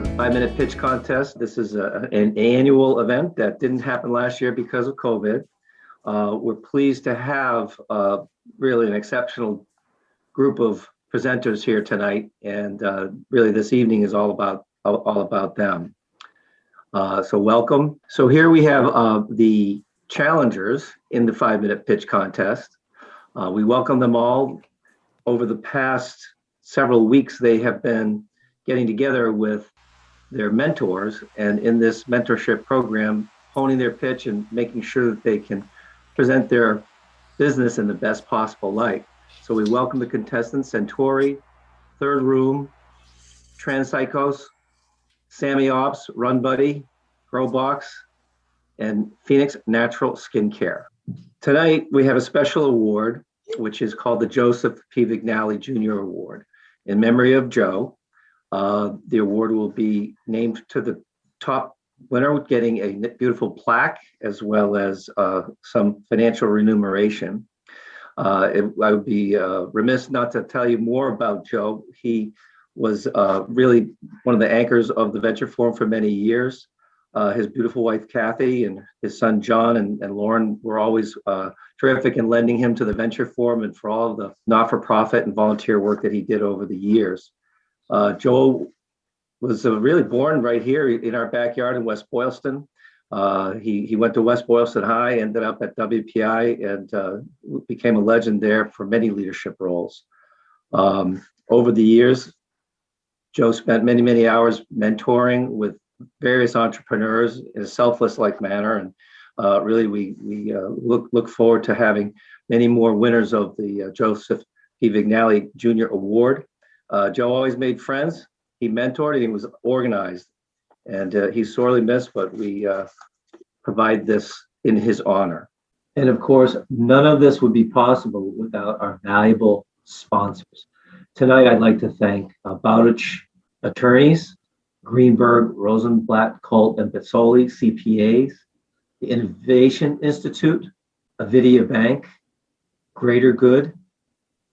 to the 5-minute pitch contest. This is an annual event that didn't happen last year because of COVID. We're pleased to have really an exceptional group of presenters here tonight, and really this evening is all about them. So welcome. So here we have the challengers in the 5-minute pitch contest. We welcome them all. Over the past several weeks, they have been getting together with their mentors, and in this mentorship program, honing their pitch and making sure that they can present their business in the best possible light. So we welcome the contestants: Centauri, Third Room, Transpsychos, Sammy Ops, Run Buddy, Growbox, and Phoenix Natural Skincare. Tonight, we have a special award, which is called the Joseph P. Vignali Jr. Award. In memory of Joe, the award will be named to the top winner, getting a beautiful plaque as well as some financial remuneration. I would be remiss not to tell you more about Joe. He was really one of the anchors of the Venture Forum for many years. His beautiful wife, Kathy, and his son, John and Lauren, were always terrific in lending him to the Venture Forum and for all of the not-for-profit and volunteer work that he did over the years. Joe was really born right here in our backyard in West Boylston. He went to West Boylston High, ended up at WPI, and became a legend there for many leadership roles. Over the years, Joe spent many hours mentoring with various entrepreneurs in a selfless-like manner, and really we look forward to having many more winners of the Joseph P. Vignali Jr. Award. Joe always made friends. He mentored and he was organized, and he's sorely missed, but we provide this in his honor. And of course, none of this would be possible without our valuable sponsors. Tonight, I'd like to thank Bowditch Attorneys, Greenberg, Rosenblatt, Colt, and Pizzoli, CPAs, the Innovation Institute, Avidia Bank, Greater Good,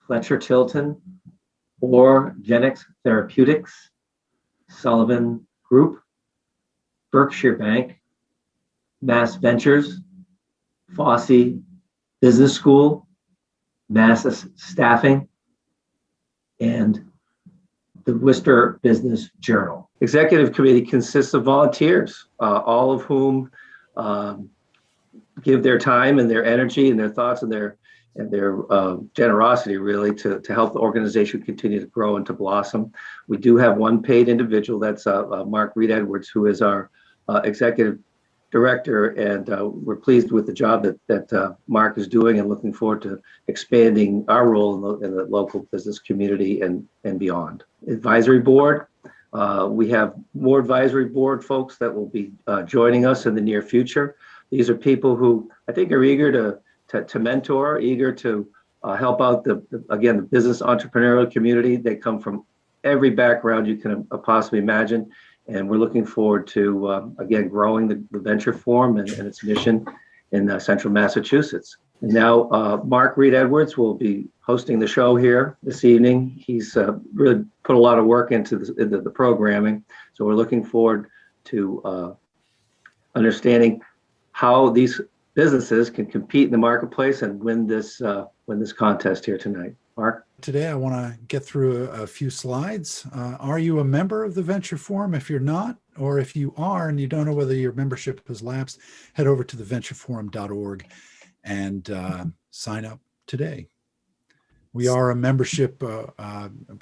Fletcher Tilton, Orgenex Therapeutics, Sullivan Group, Berkshire Bank, Mass Ventures, Fosse Business School, Massus Staffing, and the Worcester Business Journal. Executive Committee consists of volunteers, all of whom give their time and their energy and their thoughts and their generosity really to help the organization continue to grow and to blossom. We do have one paid individual, that's Mark Reed Edwards, who is our executive director, and we're pleased with the job that Mark is doing and looking forward to expanding our role in the local business community and beyond. Advisory board, we have more advisory board folks that will be joining us in the near future. These are people who I think are eager to mentor, eager to help out the business entrepreneurial community. They come from every background you can possibly imagine. And we're looking forward to, again, growing the Venture Forum and its mission in central Massachusetts. And now Mark Reed Edwards will be hosting the show here this evening. He's really put a lot of work into the programming. So we're looking forward to understanding how these businesses can compete in the marketplace and win this contest here tonight. Mark? Today, I want to get through a few slides. Are you a member of the Venture Forum? If you're not, or if you are and you don't know whether your membership has lapsed, head over to theventureforum.org and sign up today. We are a membership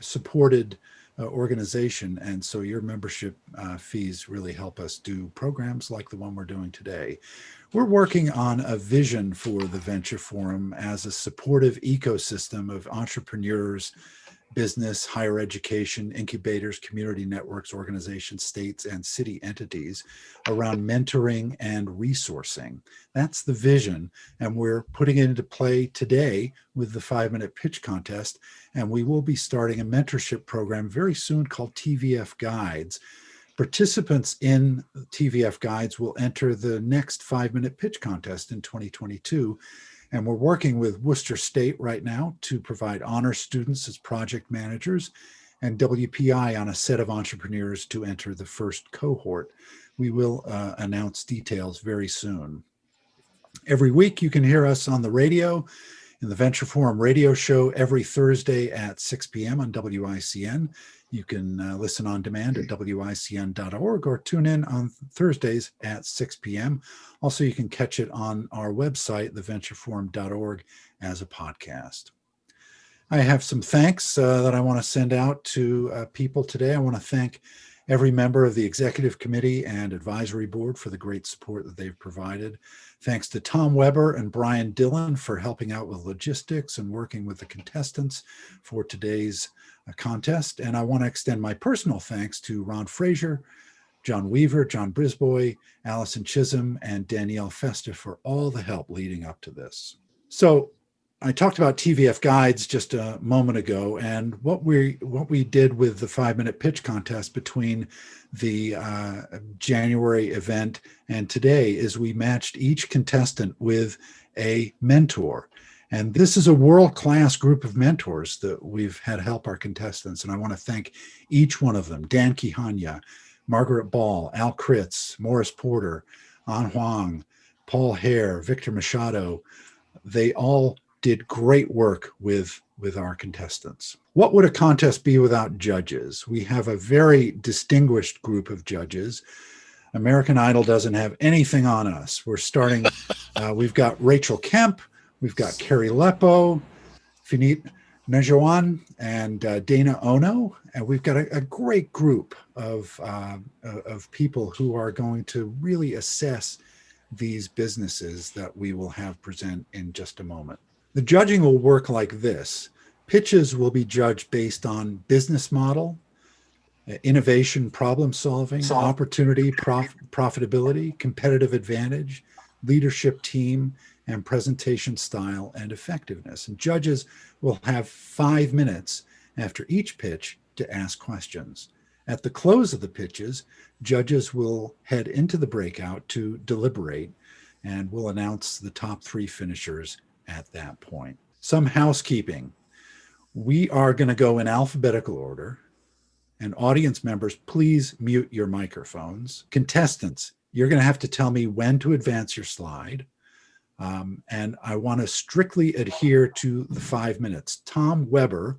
supported organization, and so your membership fees really help us do programs like the one we're doing today. We're working on a vision for the Venture Forum as a supportive ecosystem of entrepreneurs, business, higher education, incubators, community networks, organizations, states, and city entities around mentoring and resourcing. That's the vision, and we're putting it into play today with the 5-minute pitch contest, and we will be starting a mentorship program very soon called TVF Guides. Participants in TVF Guides will enter the next 5-minute pitch contest in 2022. And we're working with Worcester State right now to provide honor students as project managers and WPI on a set of entrepreneurs to enter the first cohort. We will announce details very soon. Every week you can hear us on the radio in the Venture Forum radio show every Thursday at 6 p.m. on WICN. You can listen on demand at wicn.org or tune in on Thursdays at 6 p.m. Also, you can catch it on our website, theventureforum.org, as a podcast. I have some thanks that I want to send out to people today. I want to thank every member of the executive committee and advisory board for the great support that they've provided. Thanks to Tom Weber and Brian Dillon for helping out with logistics and working with the contestants for today's contest. And I want to extend my personal thanks to Ron Frazier, John Weaver, John Brisbois, Allison Chisholm, and Danielle Festa for all the help leading up to this. So I talked about TVF guides just a moment ago, and what we did with the 5-minute pitch contest between the January event and today is we matched each contestant with a mentor. And this is a world-class group of mentors that we've had help our contestants. And I want to thank each one of them: Dan Quijana, Margaret Ball, Al Kritz, Morris Porter, An Huang, Paul Hare, Victor Machado. They all did great work with our contestants. What would a contest be without judges? We have a very distinguished group of judges. American Idol doesn't have anything on us. We're starting, we've got Rachel Kemp, we've got Carrie Leppo, Finit Najawan, and Dana Ono. And we've got a great group of people who are going to really assess these businesses that we will have present in just a moment. The judging will work like this. Pitches will be judged based on business model, innovation, problem solving, opportunity, profitability, competitive advantage, leadership team, and presentation style and effectiveness. And judges will have 5 minutes after each pitch to ask questions. At the close of the pitches, judges will head into the breakout to deliberate, and we'll announce the top 3 finishers at that point. Some housekeeping. We are going to go in alphabetical order, and audience members, please mute your microphones. Contestants, you're going to have to tell me when to advance your slide. And I want to strictly adhere to the 5 minutes. Tom Weber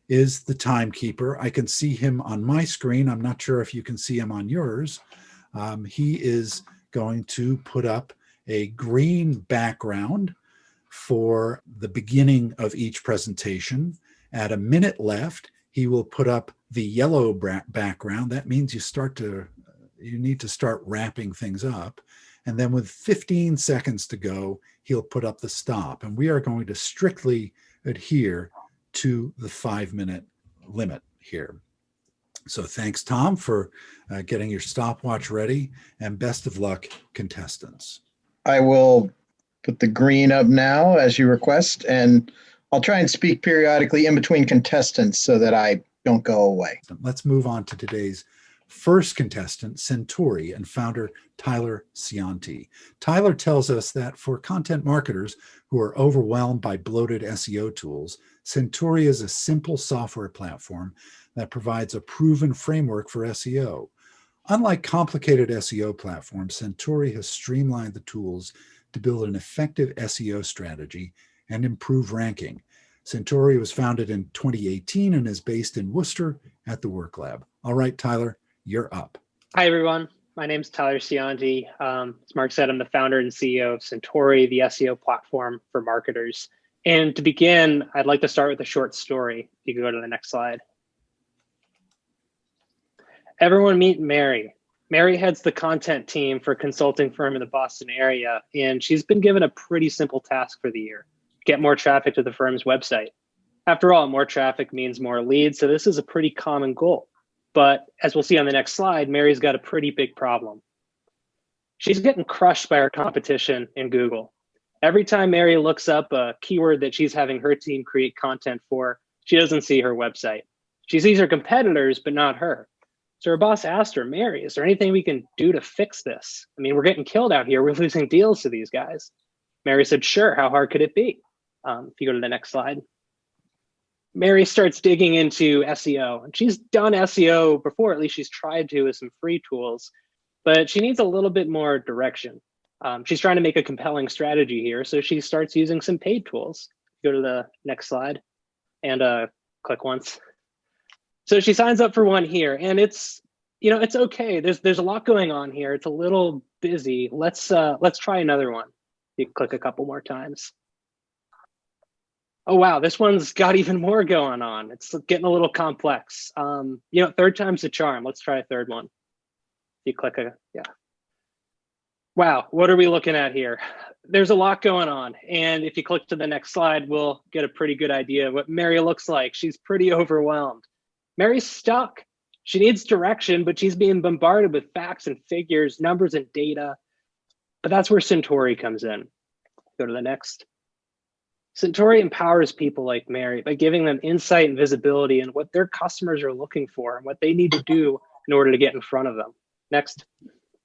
is the timekeeper. I can see him on my screen. I'm not sure if you can see him on yours. He is going to put up a green background for the beginning of each presentation. At a minute left, he will put up the yellow background. That means you need to start wrapping things up. And then with 15 seconds to go, he'll put up the stop. And we are going to strictly adhere to the 5-minute limit here. So thanks, Tom, for getting your stopwatch ready, and best of luck, contestants. I will put the green up now as you request, and I'll try and speak periodically in between contestants so that I don't go away. Let's move on to today's first contestant, Centauri, and founder Tyler Cianti. Tyler tells us that for content marketers who are overwhelmed by bloated SEO tools, Centauri is a simple software platform that provides a proven framework for SEO. Unlike complicated SEO platforms, Centauri has streamlined the tools to build an effective SEO strategy and improve ranking. Centauri was founded in 2018 and is based in Worcester at the Work Lab. All right, Tyler, you're up. Hi, everyone. My name is Tyler Cianti. As Mark said, I'm the founder and CEO of Centauri, the SEO platform for marketers. And to begin, I'd like to start with a short story. If you could go to the next slide. Everyone meet Mary. Mary heads the content team for a consulting firm in the Boston area, and she's been given a pretty simple task for the year: get more traffic to the firm's website. After all, more traffic means more leads, so this is a pretty common goal. But as we'll see on the next slide, Mary's got a pretty big problem. She's getting crushed by her competition in Google. Every time Mary looks up a keyword that she's having her team create content for, she doesn't see her website. She sees her competitors, but not her. So her boss asked her, Mary, is there anything we can do to fix this? I mean, we're getting killed out here. We're losing deals to these guys. Mary said, sure, how hard could it be? If you go to the next slide. Mary starts digging into SEO, and she's done SEO before, at least she's tried to with some free tools, but she needs a little bit more direction. She's trying to make a compelling strategy here, so she starts using some paid tools. Go to the next slide and click once. So she signs up for one here, and it's okay. There's a lot going on here. It's a little busy. Let's try another one. You click a couple more times. Oh wow, this one's got even more going on. It's getting a little complex. Third time's the charm. Let's try a third one. You click yeah. Wow, what are we looking at here? There's a lot going on. And if you click to the next slide, we'll get a pretty good idea of what Mary looks like. She's pretty overwhelmed. Mary's stuck. She needs direction, but she's being bombarded with facts and figures, numbers and data. But that's where Centauri comes in. Go to the next. Centauri empowers people like Mary by giving them insight and visibility in what their customers are looking for and what they need to do in order to get in front of them. Next.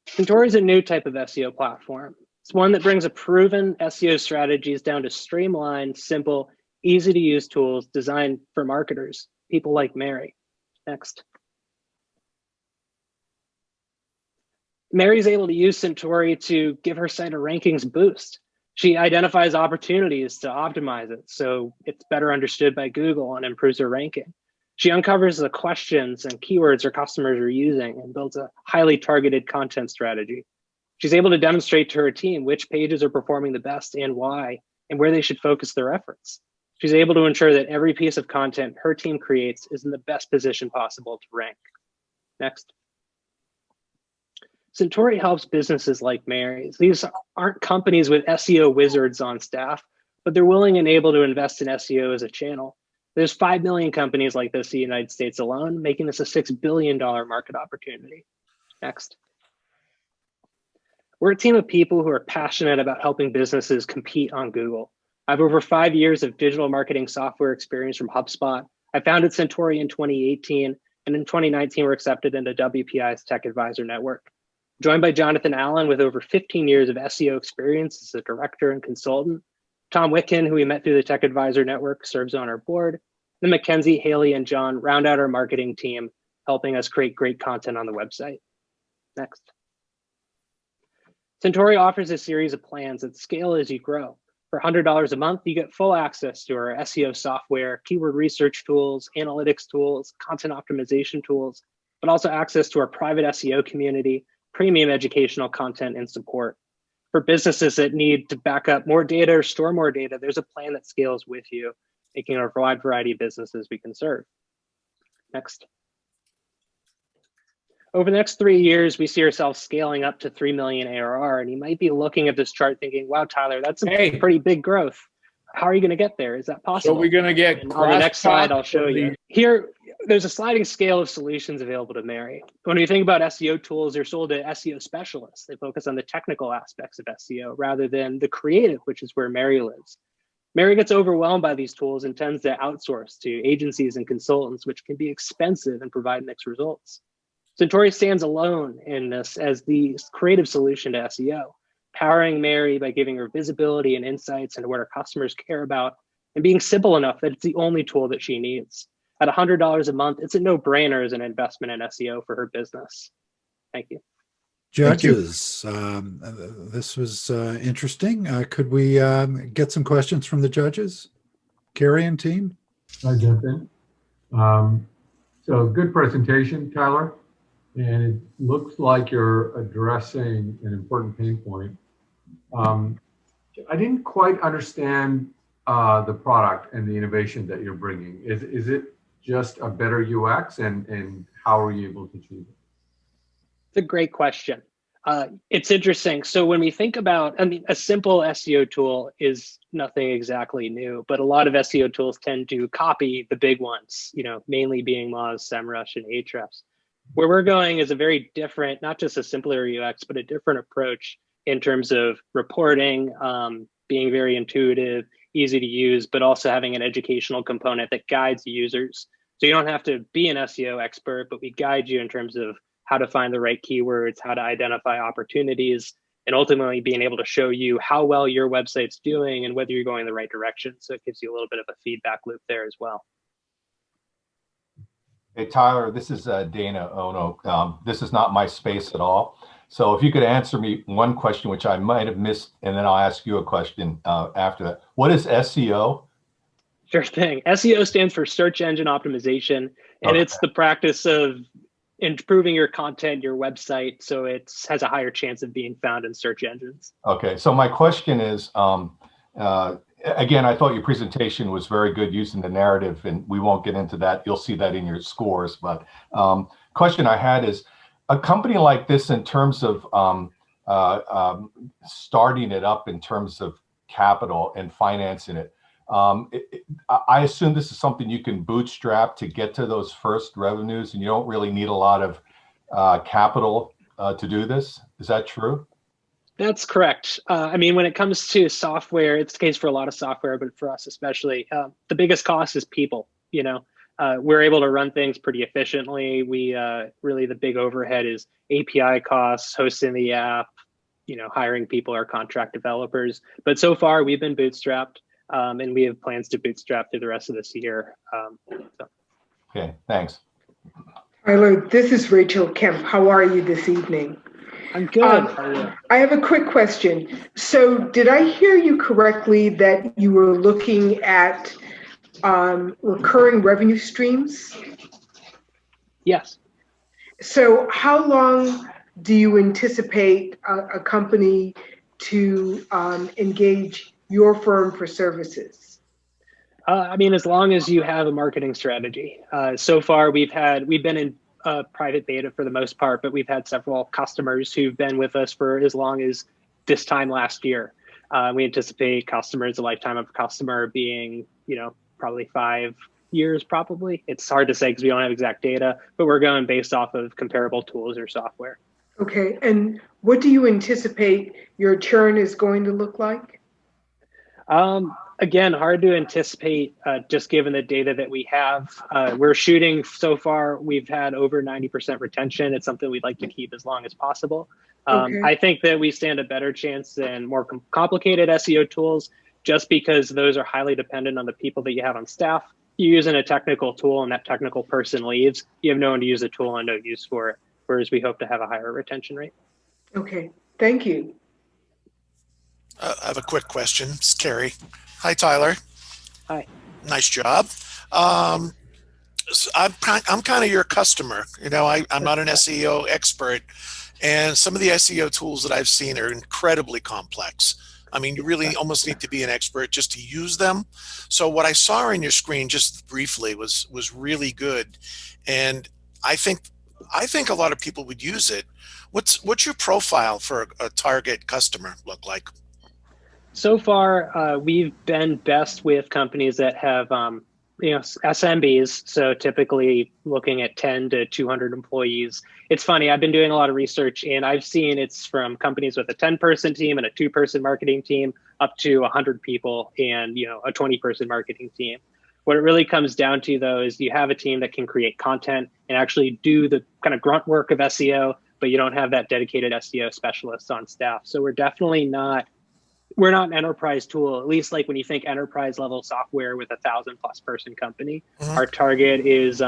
Centauri is a new type of SEO platform. It's one that brings a proven SEO strategies down to streamlined, simple, easy to use tools designed for marketers, people like Mary. Next. Mary's able to use Centauri to give her site a rankings boost. She identifies opportunities to optimize it so it's better understood by Google and improves her ranking. She uncovers the questions and keywords her customers are using and builds a highly targeted content strategy. She's able to demonstrate to her team which pages are performing the best and why, and where they should focus their efforts. She's able to ensure that every piece of content her team creates is in the best position possible to rank. Next. Centauri helps businesses like Mary's. These aren't companies with SEO wizards on staff, but they're willing and able to invest in SEO as a channel. There's 5 million companies like this in the United States alone, making this a $6 billion market opportunity. Next. We're a team of people who are passionate about helping businesses compete on Google. I have over 5 years of digital marketing software experience from HubSpot. I founded Centauri in 2018, and in 2019, we're accepted into WPI's Tech Advisor Network. Joined by Jonathan Allen with over 15 years of SEO experience as a director and consultant. Tom Witkin, who we met through the Tech Advisor Network, serves on our board. Then Mackenzie, Haley, and John round out our marketing team, helping us create great content on the website. Next. Centauri offers a series of plans that scale as you grow. For $100 a month, you get full access to our SEO software, keyword research tools, analytics tools, content optimization tools, but also access to our private SEO community, premium educational content, and support. For businesses that need to back up more data or store more data, there's a plan that scales with you, making a wide variety of businesses we can serve. Next. Over the next 3 years, we see ourselves scaling up to 3 million ARR, and you might be looking at this chart thinking, wow, Tyler, that's a pretty big growth. How are you going to get there? Is that possible? So we're going to get on the next slide, I'll show you. Here, there's a sliding scale of solutions available to Mary. When we think about SEO tools, they're sold to SEO specialists. They focus on the technical aspects of SEO rather than the creative, which is where Mary lives. Mary gets overwhelmed by these tools and tends to outsource to agencies and consultants, which can be expensive and provide mixed results. Centauri stands alone in this as the creative solution to SEO, powering Mary by giving her visibility and insights into what her customers care about and being simple enough that it's the only tool that she needs. At $100 a month, it's a no-brainer as an investment in SEO for her business. Thank you. Judges, this was interesting. Could we get some questions from the judges? Carrie and team? I jump in. So good presentation, Tyler. And it looks like you're addressing an important pain point. I didn't quite understand the product and the innovation that you're bringing. Is it just a better UX, and how are you able to achieve it? It's a great question. It's interesting. So when we think about, a simple SEO tool is nothing exactly new, but a lot of SEO tools tend to copy the big ones, mainly being Moz, SEMrush, and Ahrefs. Where we're going is a very different, not just a simpler UX, but a different approach in terms of reporting, being very intuitive, easy to use, but also having an educational component that guides users. So you don't have to be an SEO expert, but we guide you in terms of how to find the right keywords, how to identify opportunities, and ultimately being able to show you how well your website's doing and whether you're going in the right direction. So it gives you a little bit of a feedback loop there as well. Hey, Tyler, this is Dana Ono. This is not my space at all. So if you could answer me one question, which I might have missed, and then I'll ask you a question after that. What is SEO? Sure thing. SEO stands for search engine optimization, and Okay. it's the practice of improving your content, your website, so it has a higher chance of being found in search engines. Okay. So my question is, again, I thought your presentation was very good using the narrative, and we won't get into that. You'll see that in your scores. But question I had is, a company like this, in terms of starting it up in terms of capital and financing it, I assume this is something you can bootstrap to get to those first revenues, and you don't really need a lot of capital to do this. Is that true? That's correct. I mean, when it comes to software, it's the case for a lot of software, but for us especially, the biggest cost is people. We're able to run things pretty efficiently. We really, the big overhead is API costs, hosting the app, hiring people or contract developers. But so far, we've been bootstrapped, and we have plans to bootstrap through the rest of this year. Okay, thanks. Tyler, this is Rachel Kemp. How are you this evening? I'm good. How are you? I have a quick question. So did I hear you correctly that you were looking at recurring revenue streams? Yes. So how long do you anticipate a company to engage your firm for services? I mean, as long as you have a marketing strategy. So far, we've been in private beta for the most part, but we've had several customers who've been with us for as long as this time last year. We anticipate customers, the lifetime of a customer being, probably 5 years, probably. It's hard to say because we don't have exact data, but we're going based off of comparable tools or software. Okay, and what do you anticipate your churn is going to look like? Again, hard to anticipate just given the data that we have. We're shooting so far, we've had over 90% retention. It's something we'd like to keep as long as possible. Okay. I think that we stand a better chance than more complicated SEO tools just because those are highly dependent on the people that you have on staff. You're using a technical tool and that technical person leaves, you have no one to use the tool and no use for it, whereas we hope to have a higher retention rate. Okay, thank you. I have a quick question. It's Carrie. Hi, Tyler. Hi. Nice job. So I'm kind of your customer. I'm not an SEO expert, and some of the SEO tools that I've seen are incredibly complex. I mean, you really almost need to be an expert just to use them. So what I saw on your screen just briefly was really good, and I think a lot of people would use it. What's your profile for a target customer look like? So far, we've been best with companies that have, SMBs. So typically looking at 10 to 200 employees. It's funny, I've been doing a lot of research and I've seen it's from companies with a 10-person team and a 2-person marketing team up to 100 people and, a 20-person marketing team. What it really comes down to, though, is you have a team that can create content and actually do the kind of grunt work of SEO, but you don't have that dedicated SEO specialist on staff. So we're not an enterprise tool, at least like when you think enterprise level software with 1,000+ person company. Mm-hmm. Our target is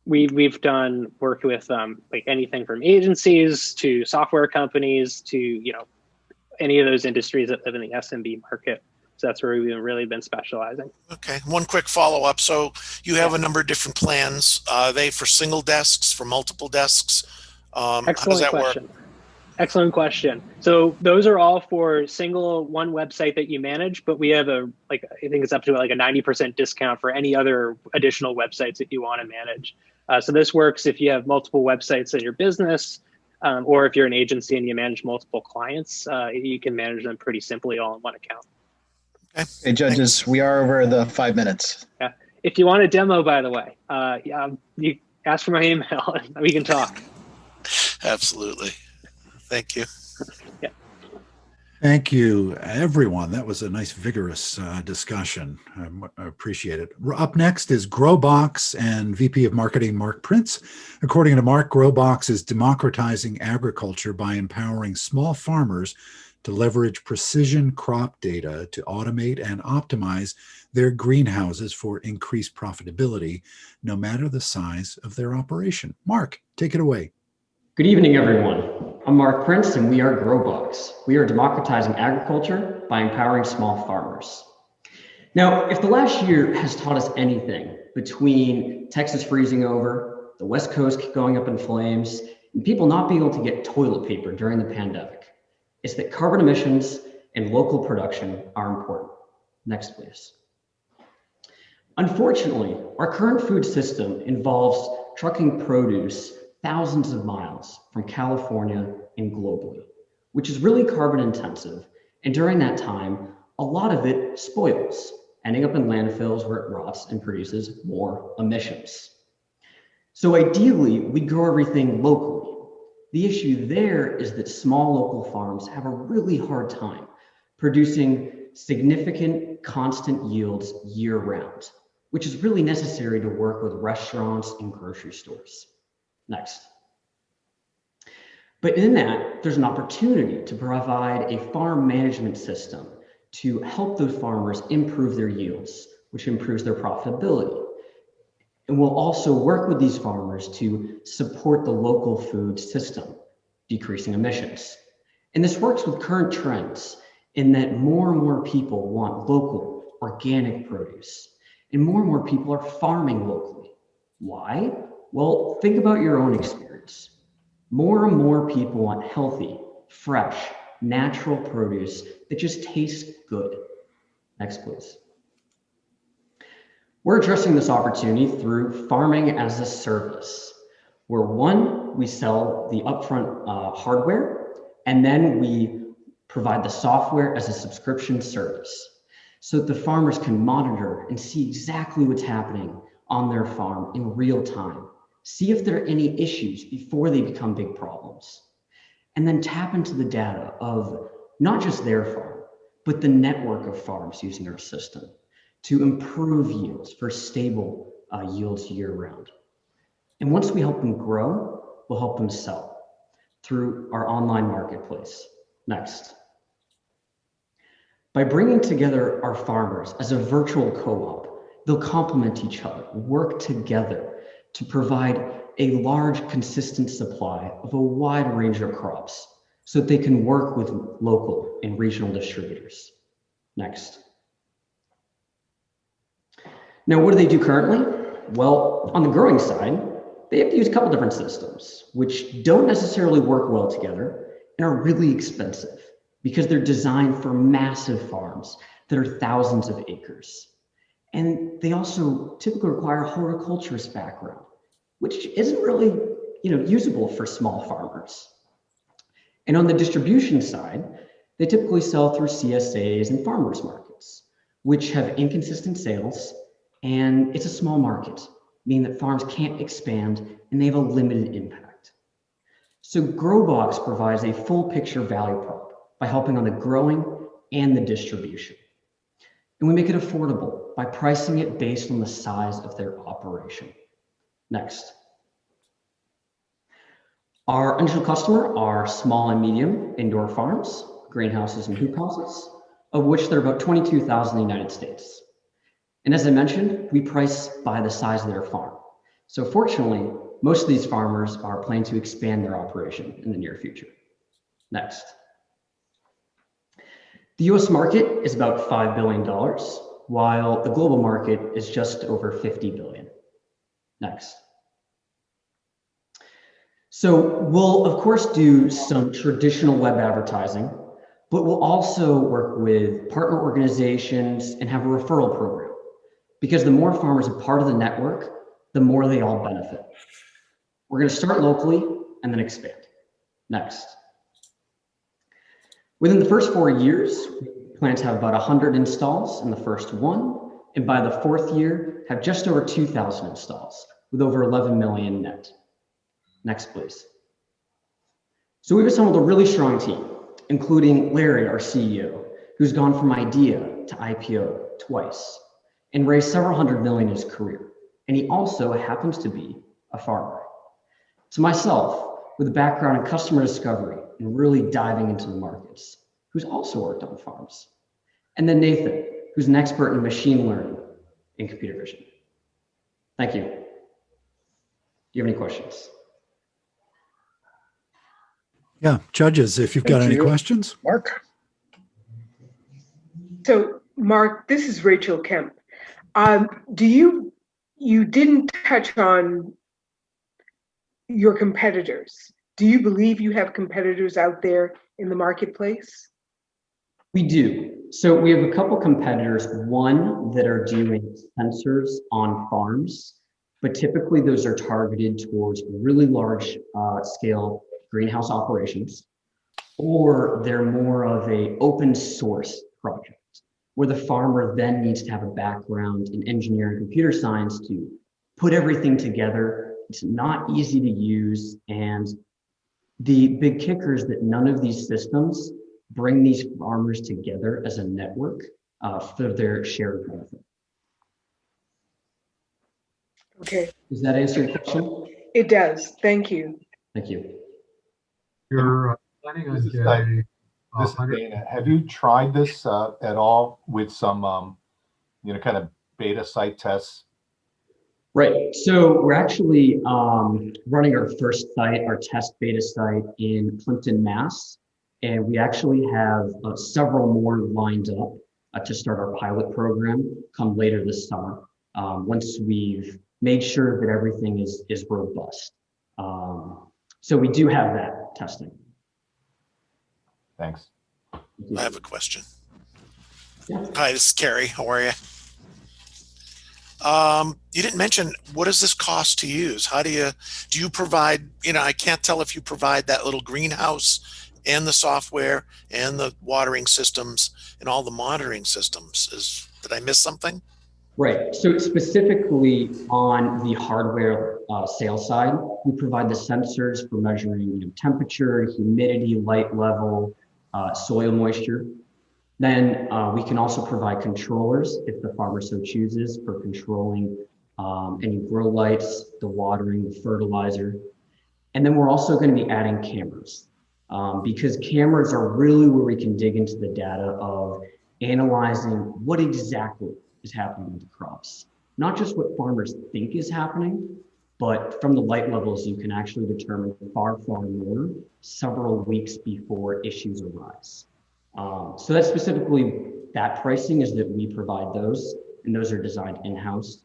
we've done work with like anything from agencies to software companies to any of those industries that live in the SMB market. So that's where we've really been specializing. Okay, one quick follow-up. So you have a number of different plans. Are they for single desks, for multiple desks? How does that work? Excellent question. So those are all for one website that you manage, but we have I think it's up to like a 90% discount for any other additional websites that you want to manage. So this works if you have multiple websites in your business, or if you're an agency and you manage multiple clients, you can manage them pretty simply all in one account. Okay. Hey, judges, we are over the 5 minutes. Yeah. If you want a demo, by the way, you ask for my email and we can talk. Absolutely. Thank you. Yeah. Thank you, everyone. That was a nice, vigorous discussion. I appreciate it. Up next is Growbox and VP of Marketing, Mark Prince. According to Mark, Growbox is democratizing agriculture by empowering small farmers to leverage precision crop data to automate and optimize their greenhouses for increased profitability, no matter the size of their operation. Mark, take it away. Good evening, everyone. I'm Mark Prince, and we are GrowBox. We are democratizing agriculture by empowering small farmers. Now, if the last year has taught us anything, between Texas freezing over, the West Coast going up in flames, and people not being able to get toilet paper during the pandemic, it's that carbon emissions and local production are important. Next, please. Unfortunately, our current food system involves trucking produce thousands of miles from California and globally, which is really carbon intensive. And during that time, a lot of it spoils, ending up in landfills where it rots and produces more emissions. So ideally, we grow everything locally. The issue there is that small local farms have a really hard time producing significant constant yields year round, which is really necessary to work with restaurants and grocery stores. Next. But in that, there's an opportunity to provide a farm management system to help those farmers improve their yields, which improves their profitability. And we'll also work with these farmers to support the local food system, decreasing emissions. And this works with current trends in that more and more people want local, organic produce, and more people are farming locally. Why? Well, think about your own experience. More and more people want healthy, fresh, natural produce that just tastes good. Next, please. We're addressing this opportunity through farming as a service, where one, we sell the upfront hardware, and then we provide the software as a subscription service so that the farmers can monitor and see exactly what's happening on their farm in real time. See if there are any issues before they become big problems. And then tap into the data of not just their farm, but the network of farms using our system to improve yields for stable yields year round. And once we help them grow, we'll help them sell through our online marketplace. Next. By bringing together our farmers as a virtual co-op, they'll complement each other, work together to provide a large, consistent supply of a wide range of crops so that they can work with local and regional distributors. Next. Now, what do they do currently? Well, on the growing side, they have to use a couple different systems, which don't necessarily work well together and are really expensive because they're designed for massive farms that are thousands of acres. And they also typically require a horticulturist background, which isn't really usable for small farmers. And on the distribution side, they typically sell through CSAs and farmers markets, which have inconsistent sales, and it's a small market, meaning that farms can't expand and they have a limited impact. So GrowBox provides a full picture value prop by helping on the growing and the distribution. And we make it affordable by pricing it based on the size of their operation. Next. Our initial customer are small and medium indoor farms, greenhouses and hoop houses, of which there are about 22,000 in the United States. And as I mentioned, we price by the size of their farm. So fortunately, most of these farmers are planning to expand their operation in the near future. Next. The US market is about $5 billion, while the global market is just over 50 billion. Next. So we'll of course do some traditional web advertising, but we'll also work with partner organizations and have a referral program, because the more farmers are part of the network, the more they all benefit. We're going to start locally and then expand. Next. Within the first 4 years, we plan to have about 100 installs in the first one, and by the fourth year, have just over 2,000 installs with over 11 million net. Next, please. So we've assembled a really strong team, including Larry, our CEO, who's gone from idea to IPO twice and raised several hundred million in his career. And he also happens to be a farmer. To myself, with a background in customer discovery and really diving into the markets, who's also worked on farms. And then Nathan, who's an expert in machine learning and computer vision. Thank you. Do you have any questions? Yeah, judges, if you've got Thank any you. questions. Mark? So, Mark, this is Rachel Kemp. You didn't touch on your competitors. Do you believe you have competitors out there in the marketplace? We do. So we have a couple competitors, one that are doing sensors on farms, but typically those are targeted towards really large scale greenhouse operations, or they're more of a open source project where the farmer then needs to have a background in engineering and computer science to put everything together. It's not easy to use. And the big kicker is that none of these systems bring these farmers together as a network for their shared benefit. Okay, Does that answer your question? it does. Thank you. Thank you. You're planning on This is getting This is 100. Dana. Have you tried this at all with some, kind of beta site tests? Right. So we're actually running our first site, our test beta site in Plimpton, Mass. And we actually have several more lined up to start our pilot program come later this summer, once we've made sure that everything is robust. So we do have that testing. Thanks. I have a question. Yeah. Hi, this is Carrie. How are you? You didn't mention, what does this cost to use? How do you provide, I can't tell if you provide that little greenhouse and the software and the watering systems and all the monitoring systems. Did I miss something? Right. So specifically on the hardware sales side, we provide the sensors for measuring temperature, humidity, light level, soil moisture. Then we can also provide controllers if the farmer so chooses for controlling any grow lights, the watering, the fertilizer. And then we're also going to be adding cameras because cameras are really where we can dig into the data of analyzing what exactly is happening with the crops. Not just what farmers think is happening, but from the light levels, you can actually determine far more several weeks before issues arise. So that's specifically that pricing is that we provide those, and those are designed in-house,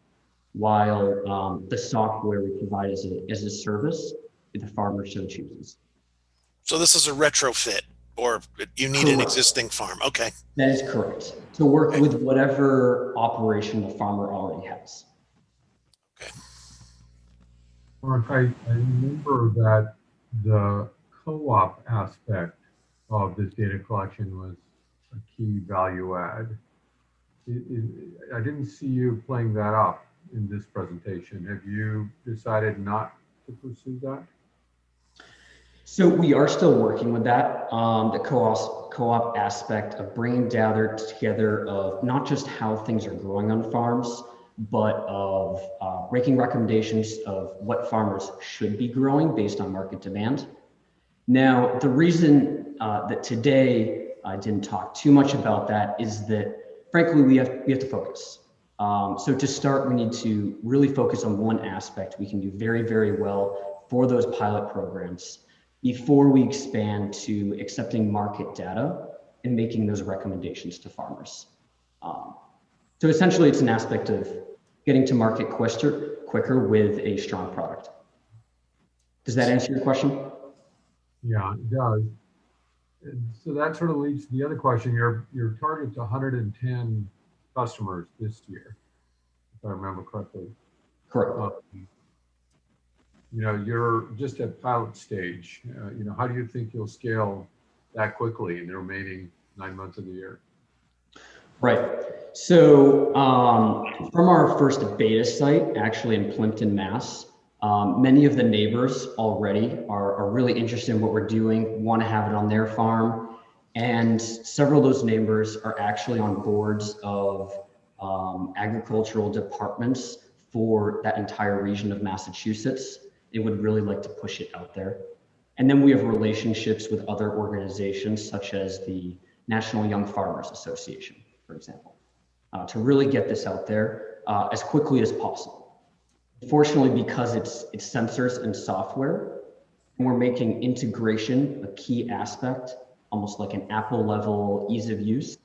while the software we provide as a service if the farmer so chooses. So this is a retrofit, or you need an existing farm. Okay. That is correct. To work with whatever operation the farmer already has. Okay. Mark, I remember that the co-op aspect of this data collection was a key value add. I didn't see you playing that up in this presentation. Have you decided not to pursue that? So we are still working with that, the co-op aspect of bringing data together of not just how things are growing on farms, but of making recommendations of what farmers should be growing based on market demand. Now, the reason that today I didn't talk too much about that is that, frankly, we have to focus. So to start, we need to really focus on one aspect we can do very, very well for those pilot programs before we expand to accepting market data and making those recommendations to farmers. So essentially, it's an aspect of getting to market quicker with a strong product. Does that answer your question? Yeah, it does. And so that sort of leads to the other question. Your target's 110 customers this year, if I remember correctly. Correct. You're just at pilot stage. How do you think you'll scale that quickly in the remaining 9 months of the year? Right. So from our first beta site, actually in Plimpton, Mass, many of the neighbors already are really interested in what we're doing, want to have it on their farm. And several of those neighbors are actually on boards of agricultural departments for that entire region of Massachusetts. They would really like to push it out there. And then we have relationships with other organizations such as the National Young Farmers Association, for example, to really get this out there as quickly as possible. Fortunately, because it's sensors and software, and we're making integration a key aspect, almost like an Apple level ease of use.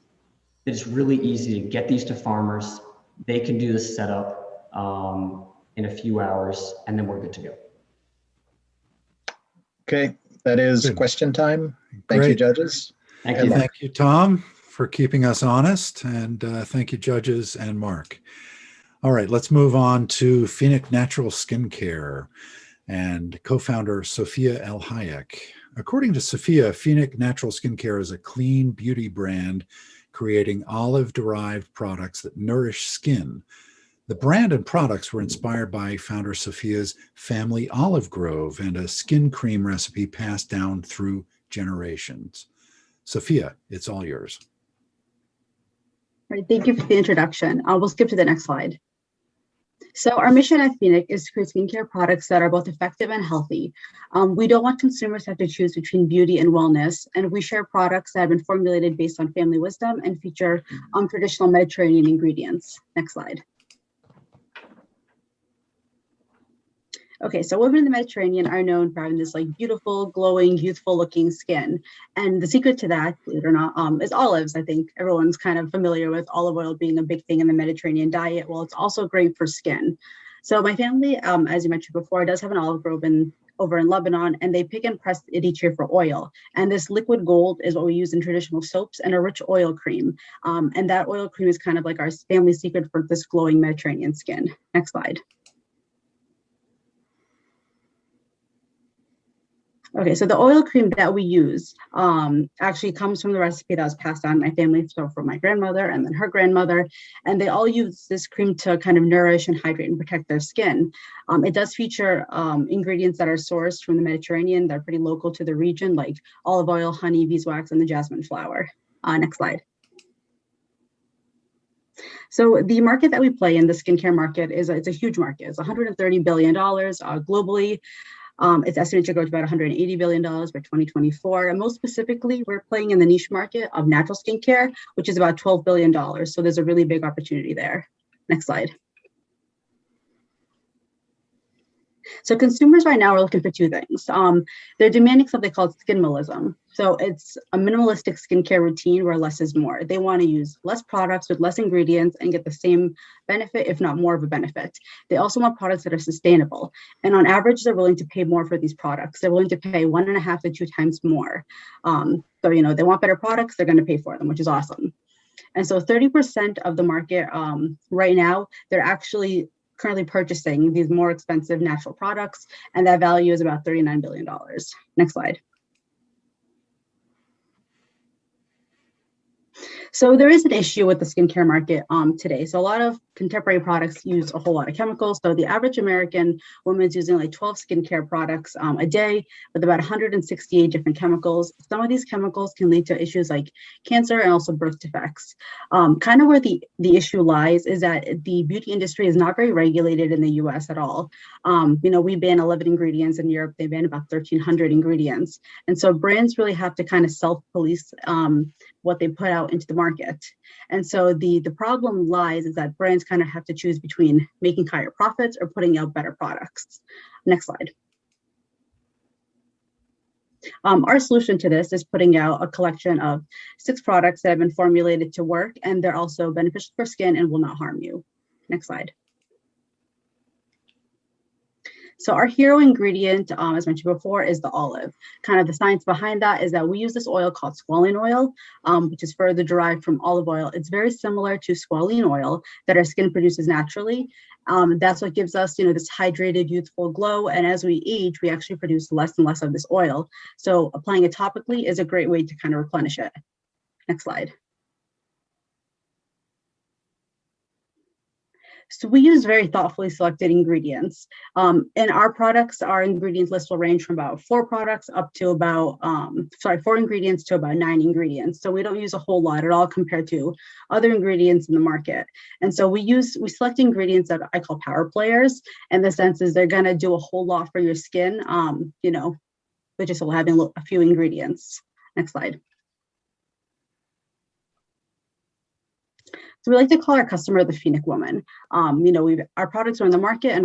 It's really easy to get these to farmers. They can do the setup in a few hours, and then we're good to go. Okay, that is Good. question time. Thank you, Great. judges. Thank Good you. luck. Thank you, Tom, for keeping us honest, and thank you, judges and Mark. All right, let's move on to Phoenix Natural Skincare and co-founder Sophia L. Hayek. According to Sophia, Phoenix Natural Skincare is a clean beauty brand creating olive-derived products that nourish skin. The brand and products were inspired by founder Sophia's family olive grove and a skin cream recipe passed down through generations. Sophia, it's all yours. All right, thank you for the introduction. We'll skip to the next slide. So our mission at Phoenix is to create skincare products that are both effective and healthy. We don't want consumers to have to choose between beauty and wellness, and we share products that have been formulated based on family wisdom and feature traditional Mediterranean ingredients. Next slide. Okay, so women in the Mediterranean are known for having this like beautiful, glowing, youthful looking skin. And the secret to that, believe it or not, is olives. I think everyone's kind of familiar with olive oil being a big thing in the Mediterranean diet. Well, it's also great for skin. So my family, as you mentioned before, does have an olive grove over in Lebanon, and they pick and press it each year for oil. And this liquid gold is what we use in traditional soaps and a rich oil cream. And that oil cream is kind of like our family secret for this glowing Mediterranean skin. Next slide. Okay, so the oil cream that we use actually comes from the recipe that was passed on in my family, so from my grandmother and then her grandmother, and they all use this cream to kind of nourish and hydrate and protect their skin. It does feature ingredients that are sourced from the Mediterranean that are pretty local to the region, like olive oil, honey, beeswax, and the jasmine flower. Next slide. So the market that we play in, the skincare market, it's a huge market. It's $130 billion globally. It's estimated to grow to about $180 billion by 2024. And most specifically, we're playing in the niche market of natural skincare, which is about $12 billion. So there's a really big opportunity there. Next slide. So consumers right now are looking for two things. They're demanding something called skinimalism. So it's a minimalistic skincare routine where less is more. They want to use less products with less ingredients and get the same benefit, if not more of a benefit. They also want products that are sustainable. And on average, they're willing to pay more for these products. They're willing to pay 1.5 to 2 times more. So, you know, they want better products, they're going to pay for them, which is awesome. And so 30% of the market right now, they're actually currently purchasing these more expensive natural products, and that value is about $39 billion. Next slide. So there is an issue with the skincare market today. So a lot of contemporary products use a whole lot of chemicals. So the average American woman is using like 12 skincare products a day with about 168 different chemicals. Some of these chemicals can lead to issues like cancer and also birth defects. Kind of where the issue lies is that the beauty industry is not very regulated in the US at all. You know, we ban 11 ingredients. In Europe, they ban about 1,300 ingredients. And so brands really have to kind of self-police what they put out into the market. And so the problem lies is that brands kind of have to choose between making higher profits or putting out better products. Next slide. Our solution to this is putting out a collection of 6 products that have been formulated to work, and they're also beneficial for skin and will not harm you. Next slide. So our hero ingredient, as mentioned before, is the olive. Kind of the science behind that is that we use this oil called squalene oil, which is further derived from olive oil. It's very similar to squalene oil that our skin produces naturally. That's what gives us, you know, this hydrated, youthful glow. And as we age, we actually produce less and less of this oil. So applying it topically is a great way to kind of replenish it. Next slide. So we use very thoughtfully selected ingredients. And our products, our ingredients list will range from about 4 products up to about, 4 ingredients to about 9 ingredients. So we don't use a whole lot at all compared to other ingredients in the market. And so we select ingredients that I call power players. And the sense is they're gonna do a whole lot for your skin, you know, with just having a few ingredients. Next slide. So we like to call our customer the Phoenix woman. Our products are in the market, and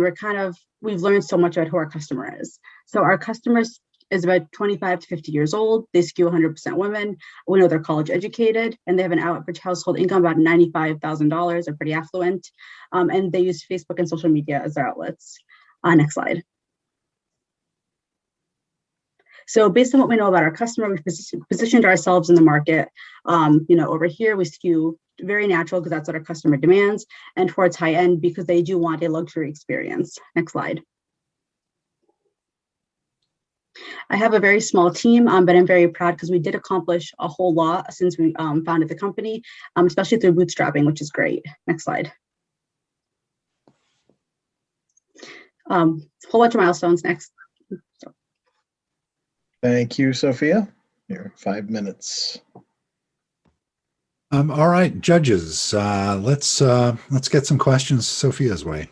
we've learned so much about who our customer is. So our customers is about 25 to 50 years old. They skew 100% women. We know they're college educated, and they have an average household income about $95,000. They're pretty affluent, and they use Facebook and social media as their outlets. Next slide. So based on what we know about our customer, we've positioned ourselves in the market. Over here we skew very natural because that's what our customer demands, and towards high end because they do want a luxury experience. Next slide. I have a very small team, but I'm very proud because we did accomplish a whole lot since we founded the company, especially through bootstrapping, which is great. Next slide. A whole bunch of milestones next. Thank you, Sophia. Your 5 minutes. All right, judges, let's get some questions Sophia's way.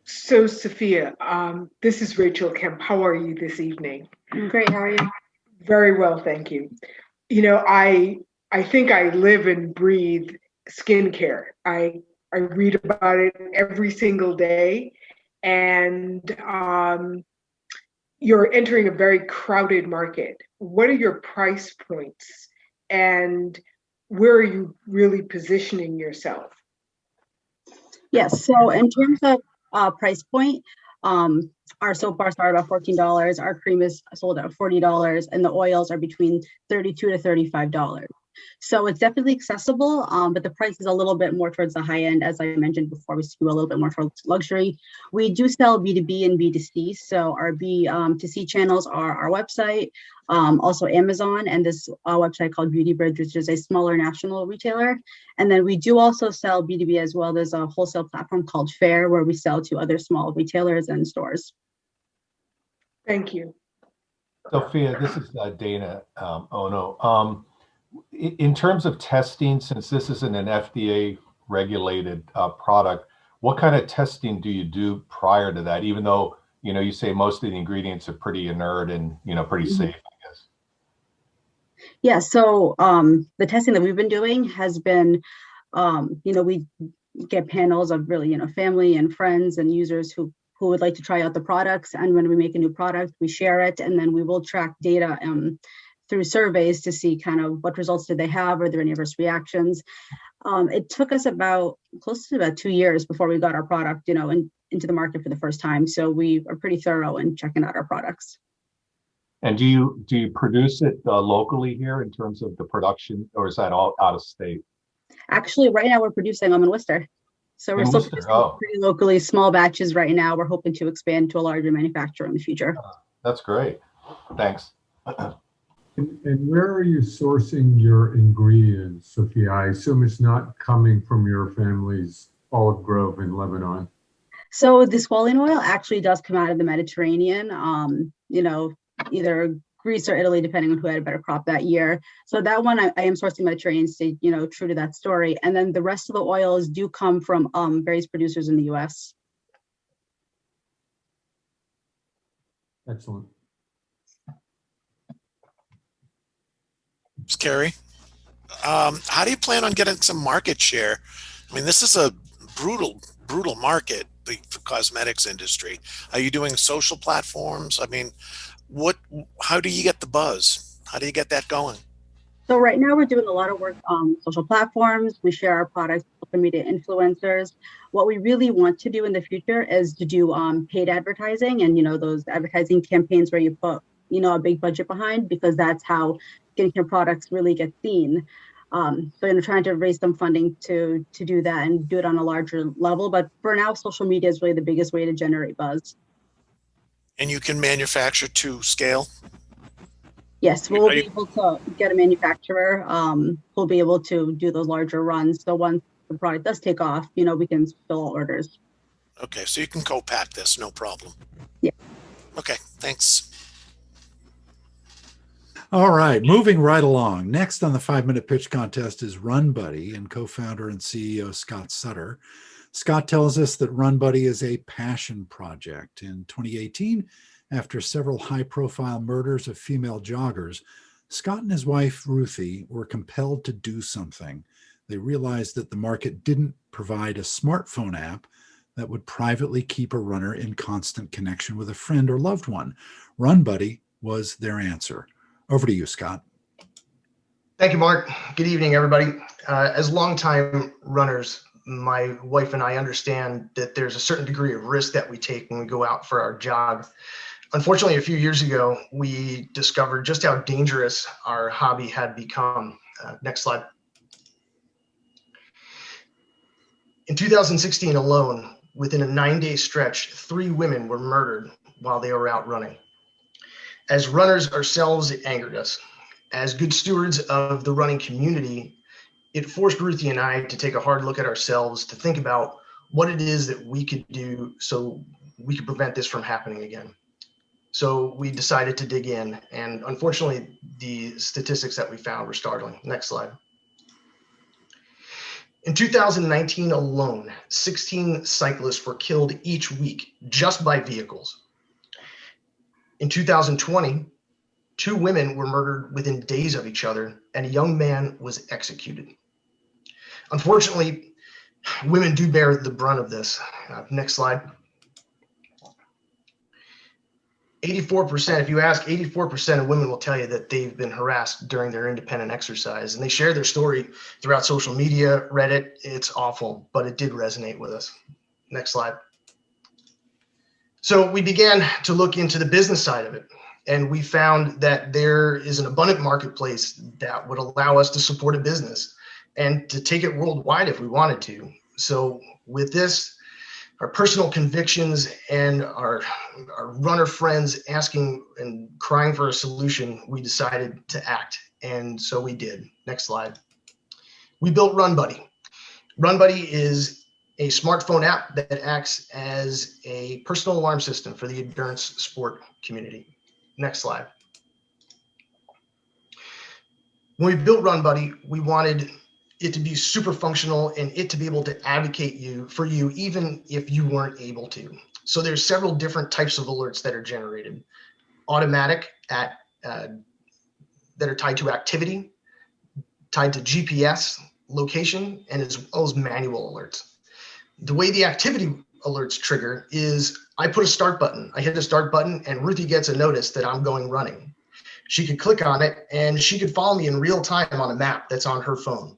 So, Sophia, this is Rachel Kemp. How are you this evening? I'm great. How are you? Very well, thank you. I think I live and breathe skincare. I read about it every single day, and you're entering a very crowded market. What are your price points, and where are you really positioning yourself? Yes. So in terms of price point, our soap bars start about $14. Our cream is sold at $40, and the oils are between $32 to $35. So it's definitely accessible, but the price is a little bit more towards the high end. As I mentioned before, we skew a little bit more towards luxury. We do sell B2B and B2C. So our B2C channels are our website, also Amazon, and this website called Beauty Bridge, which is a smaller national retailer. And then we do also sell B2B as well. There's a wholesale platform called Fair, where we sell to other small retailers and stores. Thank you. Sophia, this is Dana Ono. In terms of testing, since this isn't an FDA regulated product, what kind of testing do you do prior to that? Even though, you say most of the ingredients are pretty inert and, pretty safe, I guess. Yeah, so the testing that we've been doing has been, we get panels of really, family and friends and users who would like to try out the products. And when we make a new product, we share it, and then we will track data through surveys to see kind of what results did they have, are there any adverse reactions. It took us close to about 2 years before we got our product, into the market for the first time. So we are pretty thorough in checking out our products. And do you produce it locally here in terms of the production, or is that all out of state? Actually, right now we're producing them in Worcester. So we're still producing pretty locally, small batches right now. We're hoping to expand to a larger manufacturer in the future. That's great. Thanks. And where are you sourcing your ingredients, Sophia? I assume it's not coming from your family's olive grove in Lebanon. So the squalene oil actually does come out of the Mediterranean, either Greece or Italy, depending on who had a better crop that year. So that one I am sourcing Mediterranean, stay, true to that story. And then the rest of the oils do come from various producers in the US. Excellent. Carrie, how do you plan on getting some market share? I mean, this is a brutal market, the cosmetics industry. Are you doing social platforms? I mean, how do you get the buzz? How do you get that going? So right now we're doing a lot of work on social platforms. We share our products with social media influencers. What we really want to do in the future is to do paid advertising and, those advertising campaigns where you put, a big budget behind, because that's how skincare products really get seen. So trying to raise some funding to do that and do it on a larger level. But for now, social media is really the biggest way to generate buzz. And you can manufacture to scale? Yes, we'll be able to get a manufacturer who'll be able to do those larger runs. So once the product does take off, we can fill orders. Okay, so you can co-pack this, no problem. Yeah. Okay, thanks. All right, moving right along. Next on the 5-minute pitch contest is Run Buddy and co-founder and CEO Scott Sutter. Scott tells us that Run Buddy is a passion project. In 2018, after several high-profile murders of female joggers, Scott and his wife, Ruthie, were compelled to do something. They realized that the market didn't provide a smartphone app that would privately keep a runner in constant connection with a friend or loved one. Run Buddy was their answer. Over to you, Scott. Thank you, Mark. Good evening, everybody. As longtime runners, my wife and I understand that there's a certain degree of risk that we take when we go out for our jog. Unfortunately, a few years ago, we discovered just how dangerous our hobby had become. Next slide. In 2016 alone, within a 9-day stretch, 3 women were murdered while they were out running. As runners ourselves, it angered us. As good stewards of the running community, it forced Ruthie and I to take a hard look at ourselves, to think about what it is that we could do so we could prevent this from happening again. So we decided to dig in, and unfortunately, the statistics that we found were startling. Next slide. In 2019 alone, 16 cyclists were killed each week just by vehicles. In 2020, 2 women were murdered within days of each other, and a young man was executed. Unfortunately, women do bear the brunt of this. Next slide. 84%, if you ask, 84% of women will tell you that they've been harassed during their independent exercise, and they share their story throughout social media, Reddit. It's awful, but it did resonate with us. Next slide. So we began to look into the business side of it, and we found that there is an abundant marketplace that would allow us to support a business and to take it worldwide if we wanted to. So with this, our personal convictions and our runner friends asking and crying for a solution, we decided to act. And so we did. Next slide. We built Run Buddy. Run Buddy is a smartphone app that acts as a personal alarm system for the endurance sport community. Next slide. When we built Run Buddy, we wanted it to be super functional and it to be able to advocate for you even if you weren't able to. So there's several different types of alerts that are generated. Automatic that are tied to activity, tied to GPS location, and as well as manual alerts. The way the activity alerts trigger is I put a start button. I hit the start button and Ruthie gets a notice that I'm going running. She could click on it and she could follow me in real time on a map that's on her phone.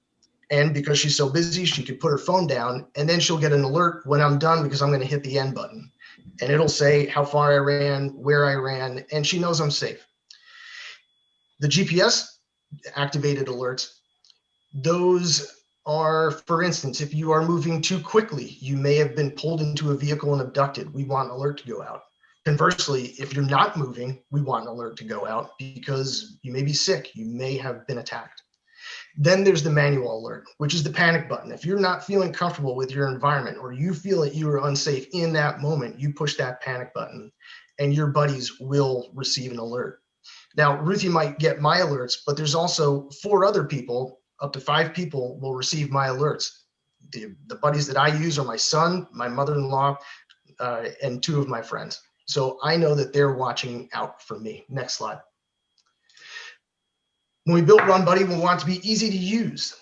And because she's so busy, she could put her phone down and then she'll get an alert when I'm done because I'm going to hit the end button. And it'll say how far I ran, where I ran, and she knows I'm safe. The GPS activated alerts, those are, for instance, if you are moving too quickly, you may have been pulled into a vehicle and abducted. We want an alert to go out. Conversely, if you're not moving, we want an alert to go out because you may be sick, you may have been attacked. Then there's the manual alert, which is the panic button. If you're not feeling comfortable with your environment or you feel that you are unsafe in that moment, you push that panic button and your buddies will receive an alert. Now, Ruthie might get my alerts, but there's also 4 other people, up to 5 people will receive my alerts. The buddies that I use are my son, my mother-in-law, and 2 of my friends. So I know that they're watching out for me. Next slide. When we built Run Buddy, we want it to be easy to use.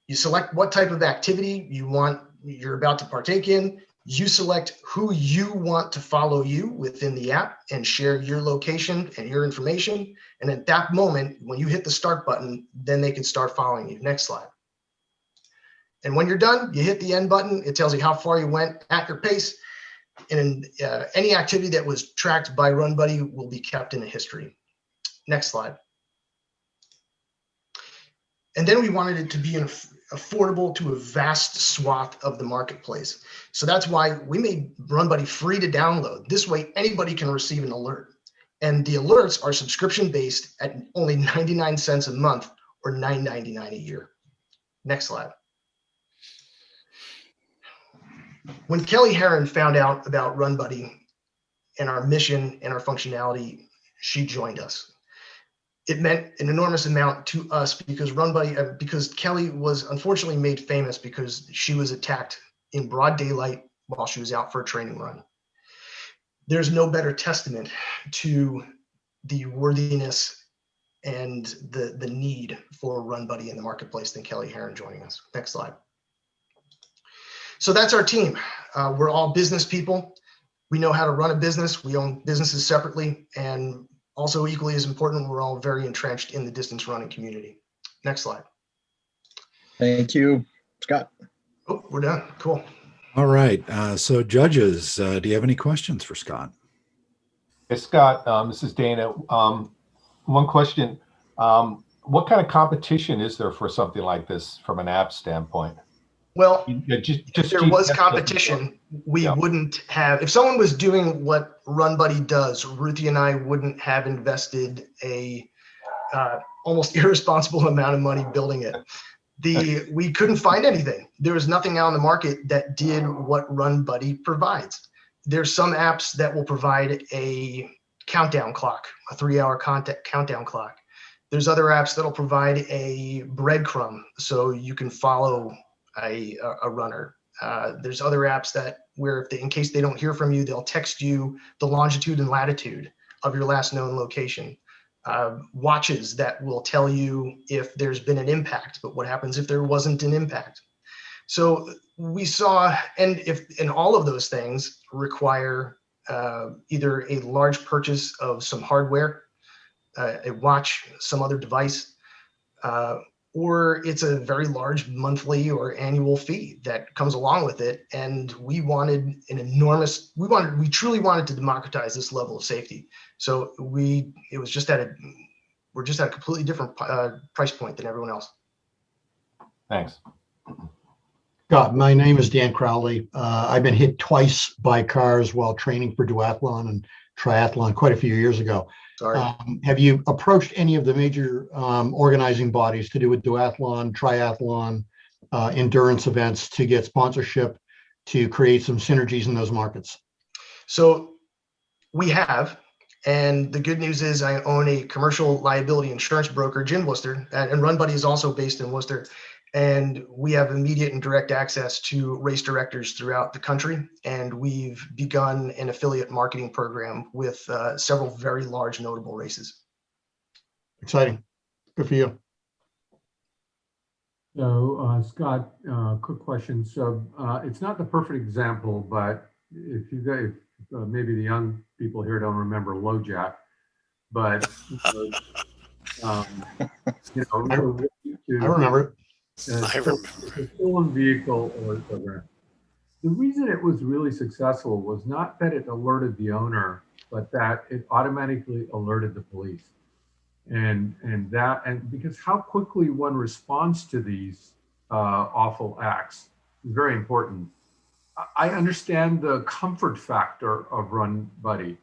You select what type of activity you're about to partake in. You select who you want to follow you within the app and share your location and your information. And at that moment, when you hit the start button, then they can start following you. Next slide. And when you're done, you hit the end button. It tells you how far you went at your pace. And any activity that was tracked by Run Buddy will be kept in a history. Next slide. And then we wanted it to be affordable to a vast swath of the marketplace. So that's why we made Run Buddy free to download. This way, anybody can receive an alert. And the alerts are subscription-based at only 99 cents a month or $9.99 a year. Next slide. When Kelly Herron found out about Run Buddy and our mission and our functionality, she joined us. It meant an enormous amount to us because because Kelly was unfortunately made famous because she was attacked in broad daylight while she was out for a training run. There's no better testament to the worthiness and the need for Run Buddy in the marketplace than Kelly Heron joining us. Next slide. So that's our team. We're all business people. We know how to run a business. We own businesses separately, and also equally as important, we're all very entrenched in the distance running community. Next slide. Thank you, Scott. Oh, we're done. Cool. All right. So judges, do you have any questions for Scott? Hey, Scott, this is Dana. One question. What kind of competition is there for something like this from an app standpoint? Well, if there was competition, we wouldn't have, if someone was doing what Run Buddy does, Ruthie and I wouldn't have invested a almost irresponsible amount of money building it. We couldn't find anything. There was nothing out on the market that did what Run Buddy provides. There's some apps that will provide a countdown clock, a 3-hour countdown clock. There's other apps that'll provide a breadcrumb so you can follow a runner. There's other apps that where if they, in case they don't hear from you, they'll text you the longitude and latitude of your last known location. Watches that will tell you if there's been an impact, but what happens if there wasn't an impact? So we saw, and all of those things require either a large purchase of some hardware, a watch, some other device, or it's a very large monthly or annual fee that comes along with it. And we wanted we truly wanted to democratize this level of safety. So we're just at a completely different price point than everyone else. Thanks. Scott, my name is Dan Crowley. I've been hit twice by cars while training for duathlon and triathlon quite a few years ago. Sorry. Have you approached any of the major organizing bodies to do with duathlon, triathlon, endurance events to get sponsorship to create some synergies in those markets? So we have, and the good news is I own a commercial liability insurance brokerage in Worcester, and Run Buddy is also based in Worcester. And we have immediate and direct access to race directors throughout the country. And we've begun an affiliate marketing program with several very large notable races. Exciting. Good for you. So Scott, quick question. So it's not the perfect example, but if you guys, maybe the young people here don't remember LoJack, but I remember. I remember. The stolen vehicle alert program. The reason it was really successful was not that it alerted the owner, but that it automatically alerted the police. And because how quickly one responds to these awful acts is very important. I understand the comfort factor of Run Buddy,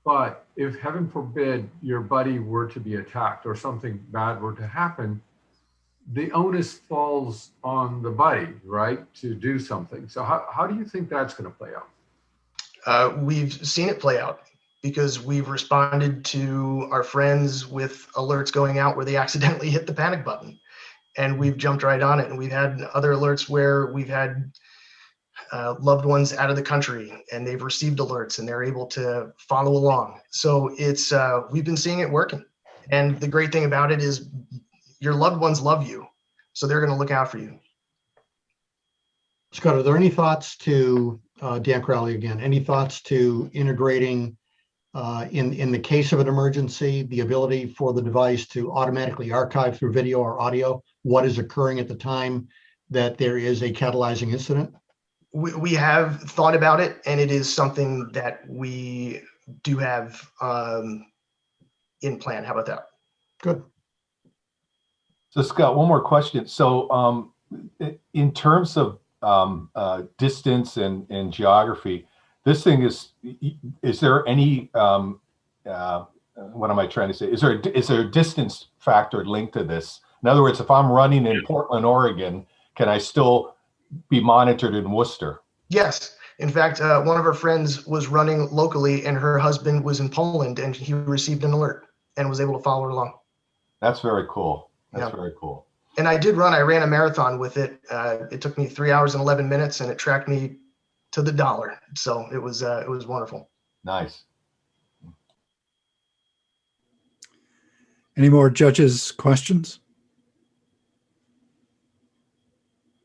but if heaven forbid your buddy were to be attacked or something bad were to happen, the onus falls on the buddy, right, to do something. So how do you think that's going to play out? We've seen it play out because we've responded to our friends with alerts going out where they accidentally hit the panic button, and we've jumped right on it. And we've had other alerts where we've had loved ones out of the country and they've received alerts and they're able to follow along. So it's we've been seeing it working. And the great thing about it is your loved ones love you, so they're going to look out for you. Scott, are there any thoughts to, Dan Crowley again, any thoughts to integrating in the case of an emergency, the ability for the device to automatically archive through video or audio what is occurring at the time that there is a catalyzing incident? We have thought about it, and it is something that we do have in plan. How about that? Good. So Scott, one more question. So in terms of distance and geography, this thing is there any, what am I trying to say? Is there a distance factor linked to this? In other words, if I'm running in Portland, Oregon, can I still be monitored in Worcester? Yes. In fact, one of our friends was running locally and her husband was in Poland and he received an alert and was able to follow her along. That's very cool. That's very cool. And I ran a marathon with it. It took me 3 hours and 11 minutes and it tracked me to the dollar. So it was wonderful. Nice. Any more judges' questions?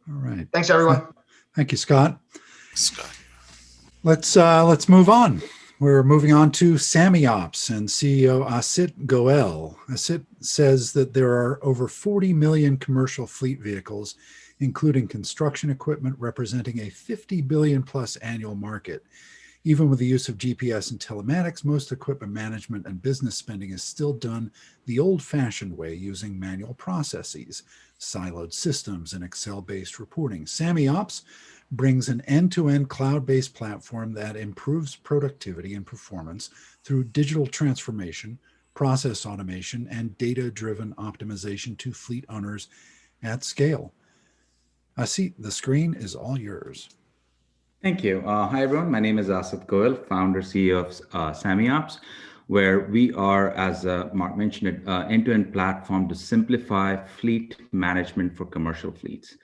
All right. Thanks, everyone. Thank you, Scott. Scott. Let's move on. We're moving on to SamiOps and CEO Asit Goel. Asit says that there are over 40 million commercial fleet vehicles, including construction equipment, representing a 50 billion plus annual market. Even with the use of GPS and telematics, most equipment management and business spending is still done the old-fashioned way, using manual processes, siloed systems, and Excel-based reporting. SamiOps brings an end-to-end cloud-based platform that improves productivity and performance through digital transformation, process automation, and data-driven optimization to fleet owners at scale. Asit, the screen is all yours. Thank you. Hi, everyone. My name is Asit Goel, founder, CEO of SamiOps, where we are, as Mark mentioned, an end-to-end platform to simplify fleet management for commercial fleets.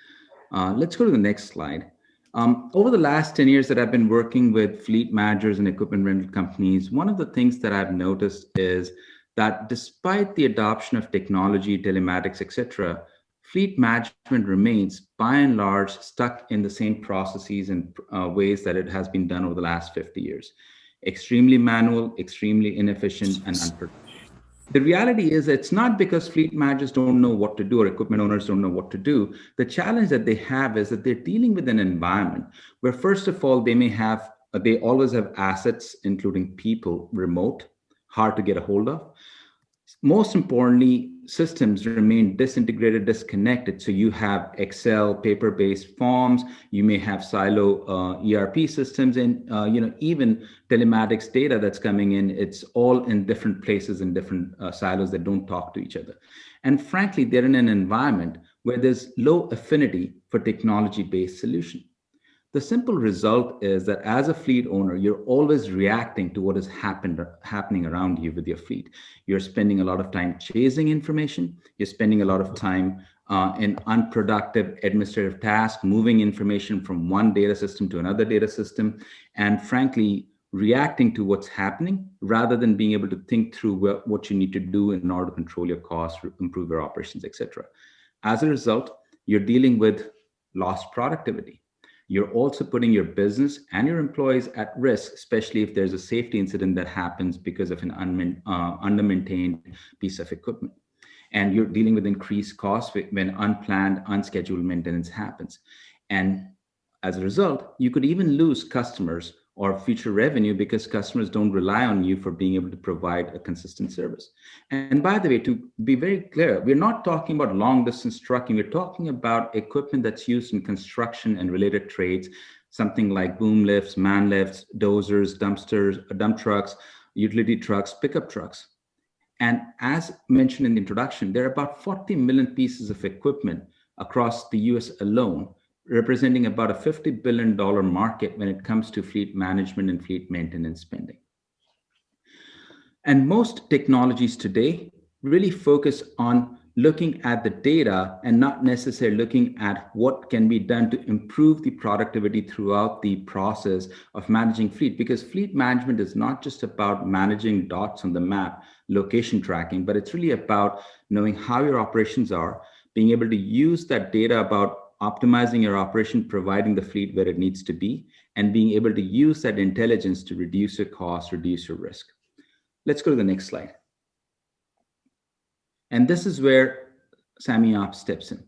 Let's go to the next slide. Over the last 10 years that I've been working with fleet managers and equipment rental companies, one of the things that I've noticed is that despite the adoption of technology, telematics, etc., fleet management remains by and large stuck in the same processes and ways that it has been done over the last 50 years. Extremely manual, extremely inefficient, and unpredictable. The reality is it's not because fleet managers don't know what to do or equipment owners don't know what to do. The challenge that they have is that they're dealing with an environment where, first of all, they always have assets, including people, remote, hard to get a hold of. Most importantly, systems remain disintegrated, disconnected. So you have Excel, paper-based forms. You may have silo ERP systems, and even telematics data that's coming in. It's all in different places in different silos that don't talk to each other. And frankly, they're in an environment where there's low affinity for technology-based solution. The simple result is that as a fleet owner, you're always reacting to what is happening around you with your fleet. You're spending a lot of time chasing information. You're spending a lot of time in unproductive administrative tasks, moving information from one data system to another data system, and frankly, reacting to what's happening rather than being able to think through what you need to do in order to control your costs, improve your operations, etc. As a result, you're dealing with lost productivity. You're also putting your business and your employees at risk, especially if there's a safety incident that happens because of an under-maintained piece of equipment. And you're dealing with increased costs when unplanned, unscheduled maintenance happens. And as a result, you could even lose customers or future revenue because customers don't rely on you for being able to provide a consistent service. And by the way, to be very clear, we're not talking about long distance trucking. We're talking about equipment that's used in construction and related trades, something like boom lifts, man lifts, dozers, dumpsters, dump trucks, utility trucks, pickup trucks. And as mentioned in the introduction, there are about 40 million pieces of equipment across the US alone, representing about a $50 billion market when it comes to fleet management and fleet maintenance spending. And most technologies today really focus on looking at the data and not necessarily looking at what can be done to improve the productivity throughout the process of managing fleet, because fleet management is not just about managing dots on the map, location tracking, but it's really about knowing how your operations are, being able to use that data about optimizing your operation, providing the fleet where it needs to be, and being able to use that intelligence to reduce your costs, reduce your risk. Let's go to the next slide. And this is where SamiOps steps in.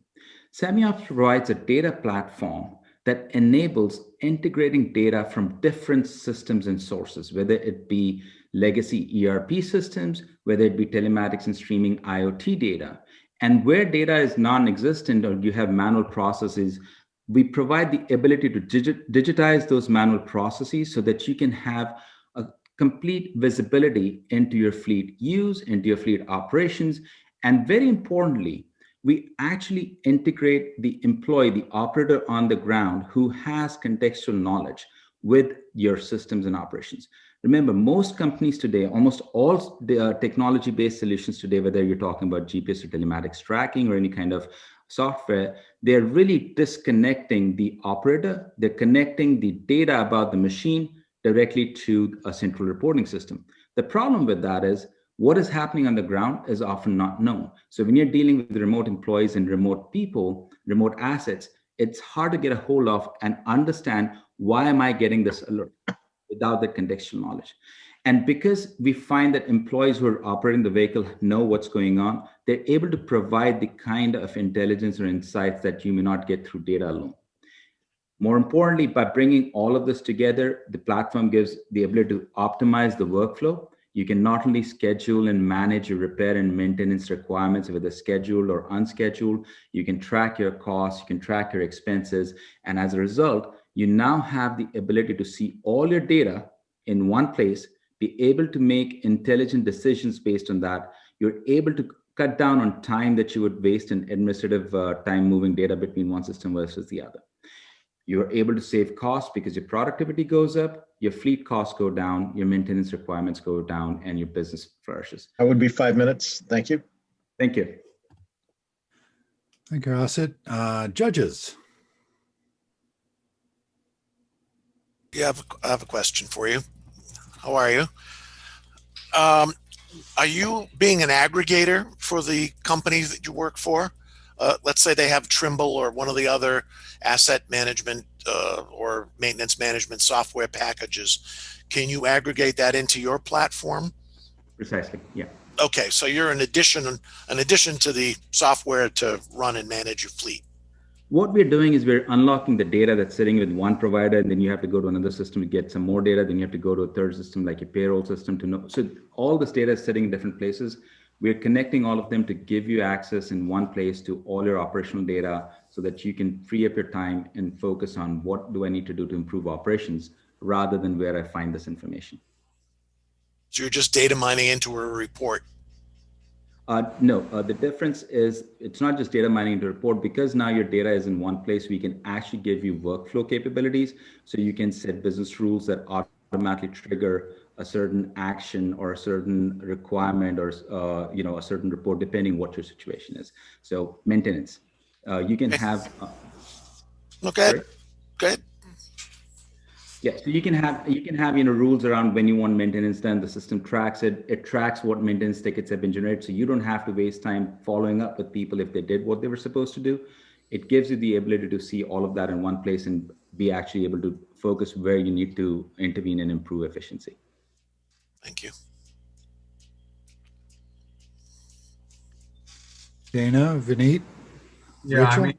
SamiOps provides a data platform that enables integrating data from different systems and sources, whether it be legacy ERP systems, whether it be telematics and streaming IoT data. And where data is non-existent or you have manual processes, we provide the ability to digitize those manual processes so that you can have a complete visibility into your fleet use, into your fleet operations. And very importantly, we actually integrate the employee, the operator on the ground who has contextual knowledge with your systems and operations. Remember, most companies today, almost all the technology-based solutions today, whether you're talking about GPS or telematics tracking or any kind of software, they're really disconnecting the operator. They're connecting the data about the machine directly to a central reporting system. The problem with that is What is happening on the ground is often not known. So when you're dealing with remote employees and remote people, remote assets, it's hard to get a hold of and understand, why am I getting this alert without that contextual knowledge? And because we find that employees who are operating the vehicle know what's going on, they're able to provide the kind of intelligence or insights that you may not get through data alone. More importantly, by bringing all of this together, the platform gives the ability to optimize the workflow. You can not only schedule and manage your repair and maintenance requirements, whether scheduled or unscheduled. You can track your costs, you can track your expenses. And as a result, you now have the ability to see all your data in one place, be able to make intelligent decisions based on that. You're able to cut down on time that you would waste in administrative time moving data between one system versus the other. You're able to save costs because your productivity goes up, your fleet costs go down, your maintenance requirements go down, and your business flourishes. That would be 5 minutes. Thank you. Thank you. Thank you, Asit. Judges. Yeah, I have a question for you. How are you? Are you being an aggregator for the companies that you work for? Let's say they have Trimble or one of the other asset management or maintenance management software packages. Can you aggregate that into your platform? Precisely, yeah. Okay, so you're an addition to the software to run and manage your fleet. What we're doing is we're unlocking the data that's sitting with one provider, and then you have to go to another system to get some more data. Then you have to go to a third system like a payroll system to know. So all this data is sitting in different places. We're connecting all of them to give you access in one place to all your operational data so that you can free up your time and focus on what do I need to do to improve operations rather than where I find this information. So you're just data mining into a report. No, the difference is it's not just data mining into a report. Because now your data is in one place, we can actually give you workflow capabilities. So you can set business rules that automatically trigger a certain action or a certain requirement or a certain report, depending what your situation is. So maintenance, you can have. Okay. Good. Yeah, so you can have rules around when you want maintenance done. The system tracks it. It tracks what maintenance tickets have been generated, so you don't have to waste time following up with people if they did what they were supposed to do. It gives you the ability to see all of that in one place and be actually able to focus where you need to intervene and improve efficiency. Thank you. Dana, Vineet, Yeah, Rachel? I mean,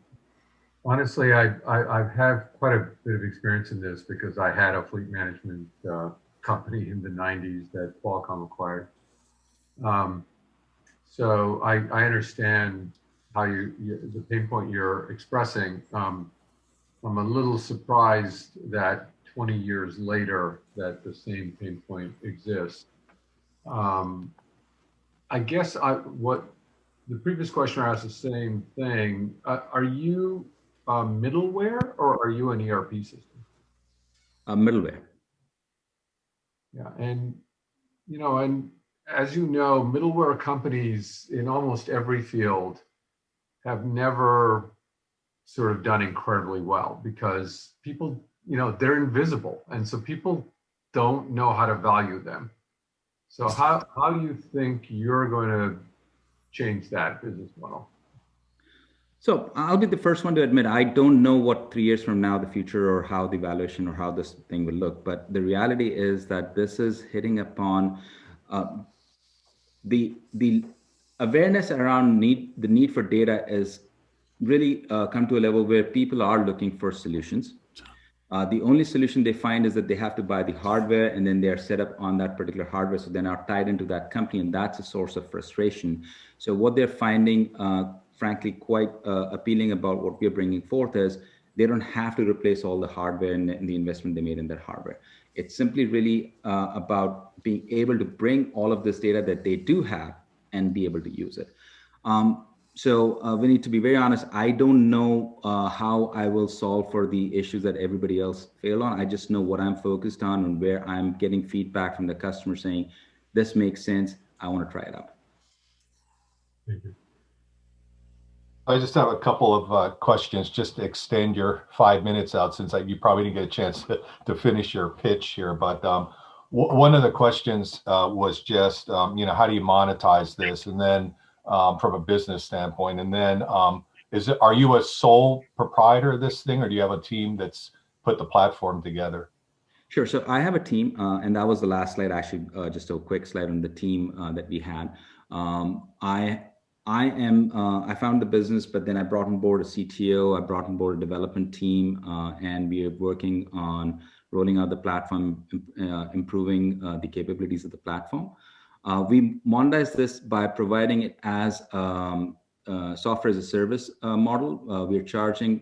honestly, I've had quite a bit of experience in this because I had a fleet management company in the 90s that Qualcomm acquired. So I understand how the pain point you're expressing. I'm a little surprised that 20 years later that the same pain point exists. I guess what the previous questioner asked the same thing. Are you middleware or are you an ERP system? Middleware. Yeah, and as you know, middleware companies in almost every field have never sort of done incredibly well because people, they're invisible, and so people don't know how to value them. So how do you think you're going to change that business model? So I'll be the first one to admit, I don't know what 3 years from now, the future or how the valuation or how this thing will look. But the reality is that this is hitting upon the awareness around the need for data is really come to a level where people are looking for solutions. The only solution they find is that they have to buy the hardware and then they're set up on that particular hardware. So they're not tied into that company, and that's a source of frustration. So what they're finding, frankly, quite appealing about what we're bringing forth is they don't have to replace all the hardware and the investment they made in that hardware. It's simply really about being able to bring all of this data that they do have and be able to use it. So we need to be very honest. I don't know how I will solve for the issues that everybody else failed on. I just know what I'm focused on and where I'm getting feedback from the customer saying, this makes sense. I want to try it out. Thank you. I just have a couple of questions just to extend your 5 minutes out, since you probably didn't get a chance to finish your pitch here. But One of the questions was just, how do you monetize this? And then from a business standpoint, and then are you a sole proprietor of this thing, or do you have a team that's put the platform together? Sure. So I have a team, and that was the last slide. Actually, just a quick slide on the team that we had. I found the business, but then I brought on board a CTO. I brought on board a development team, and we are working on rolling out the platform, improving the capabilities of the platform. We monetize this by providing it as software as a service model. We're charging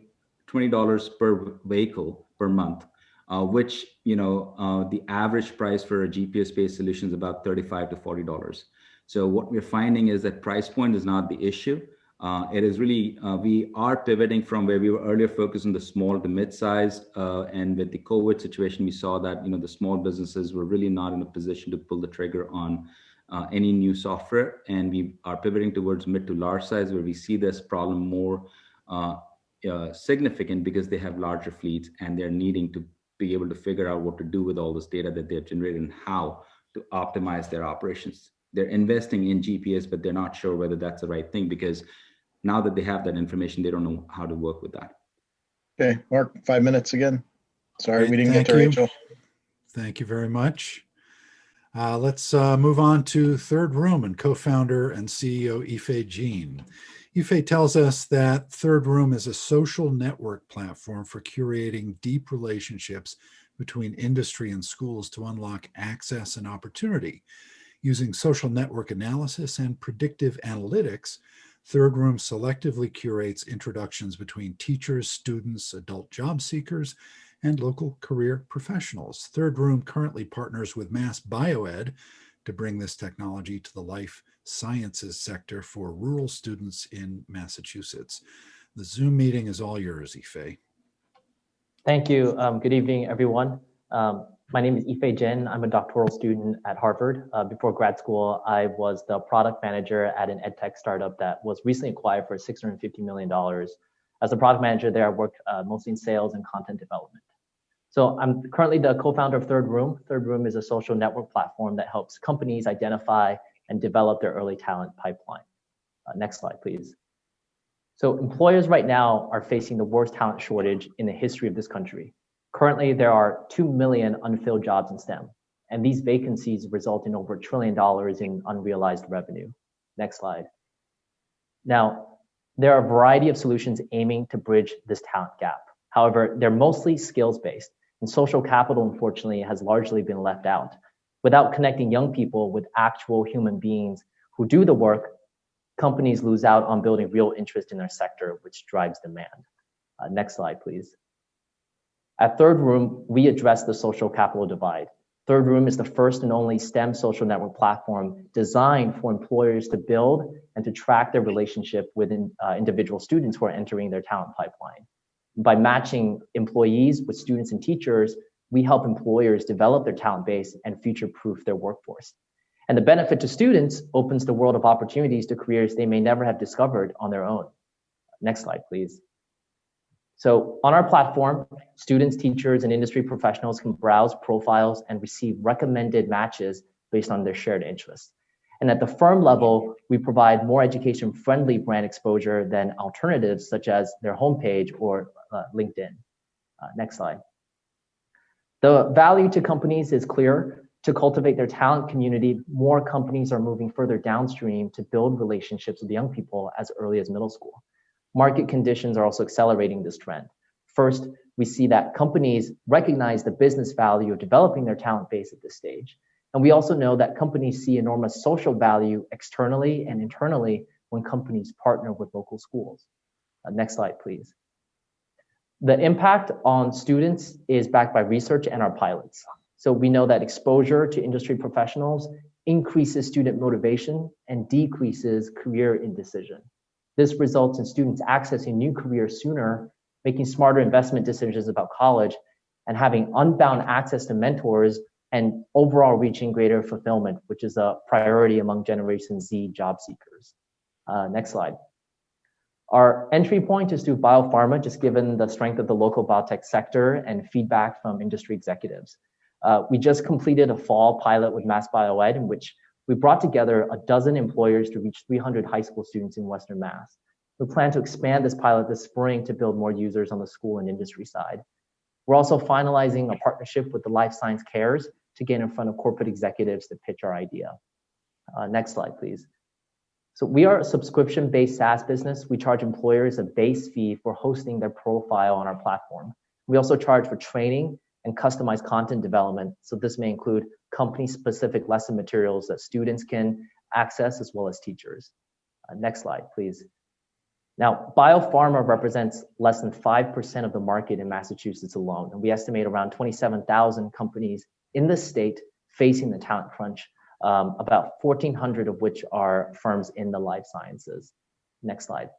$20 per vehicle per month, which, the average price for a GPS-based solution is about $35 to $40. So what we're finding is that price point is not the issue. It is really, we are pivoting from where we were earlier focused on the small to mid-sized, and with the COVID situation, we saw that, the small businesses were really not in a position to pull the trigger on any new software. And we are pivoting towards mid to large size, where we see this problem more significant because they have larger fleets and they're needing to be able to figure out what to do with all this data that they've generated and how to optimize their operations. They're investing in GPS, but they're not sure whether that's the right thing, because now that they have that information, they don't know how to work with that. Okay, Mark, 5 minutes again. Sorry, Great, we didn't get to thank you. Rachel. Thank you very much. Let's move on to Third Room and co-founder and CEO Ife Jean. Ife tells us that Third Room is a social network platform for curating deep relationships between industry and schools to unlock access and opportunity. Using social network analysis and predictive analytics, Third Room selectively curates introductions between teachers, students, adult job seekers, and local career professionals. Third Room currently partners with Mass Bioed to bring this technology to the life sciences sector for rural students in Massachusetts. The Zoom meeting is all yours, Ife. Thank you. Good evening, everyone. My name is Ife Jin. I'm a doctoral student at Harvard. Before grad school, I was the product manager at an edtech startup that was recently acquired for $650 million. As a product manager there, I worked mostly in sales and content development. So I'm currently the co-founder of Third Room. Third Room is a social network platform that helps companies identify and develop their early talent pipeline. Next slide, please. So employers right now are facing the worst talent shortage in the history of this country. Currently, there are 2 million unfilled jobs in STEM, and these vacancies result in over $1 trillion in unrealized revenue. Next slide. Now, there are a variety of solutions aiming to bridge this talent gap. However, they're mostly skills-based, and social capital, unfortunately, has largely been left out. Without connecting young people with actual human beings who do the work, companies lose out on building real interest in their sector, which drives demand. Next slide, please. At Third Room, we address the social capital divide. Third Room is the first and only STEM social network platform designed for employers to build and to track their relationship with individual students who are entering their talent pipeline. By matching employees with students and teachers, we help employers develop their talent base and future-proof their workforce. And the benefit to students opens the world of opportunities to careers they may never have discovered on their own. Next slide, please. So on our platform, students, teachers, and industry professionals can browse profiles and receive recommended matches based on their shared interests. And at the firm level, we provide more education-friendly brand exposure than alternatives such as their homepage or LinkedIn. Next slide. The value to companies is clear. To cultivate their talent community, more companies are moving further downstream to build relationships with young people as early as middle school. Market conditions are also accelerating this trend. First, we see that companies recognize the business value of developing their talent base at this stage. And we also know that companies see enormous social value externally and internally when companies partner with local schools. Next slide, please. The impact on students is backed by research and our pilots. So we know that exposure to industry professionals increases student motivation and decreases career indecision. This results in students accessing new careers sooner, making smarter investment decisions about college, and having unbound access to mentors and overall reaching greater fulfillment, which is a priority among Generation Z job seekers. Next slide. Our entry point is to biopharma, just given the strength of the local biotech sector and feedback from industry executives. We just completed a fall pilot with Mass BioEd in which we brought together a dozen employers to reach 300 high school students in Western Mass. We plan to expand this pilot this spring to build more users on the school and industry side. We're also finalizing a partnership with the Life Science Cares to get in front of corporate executives to pitch our idea. Next slide, please. So we are a subscription-based SaaS business. We charge employers a base fee for hosting their profile on our platform. We also charge for training and customized content development. So this may include company-specific lesson materials that students can access as well as teachers. Next slide, please. Now, biopharma represents less than 5% of the market in Massachusetts alone, and we estimate around 27,000 companies in the state facing the talent crunch, about 1,400 of which are firms in the life sciences. Next slide.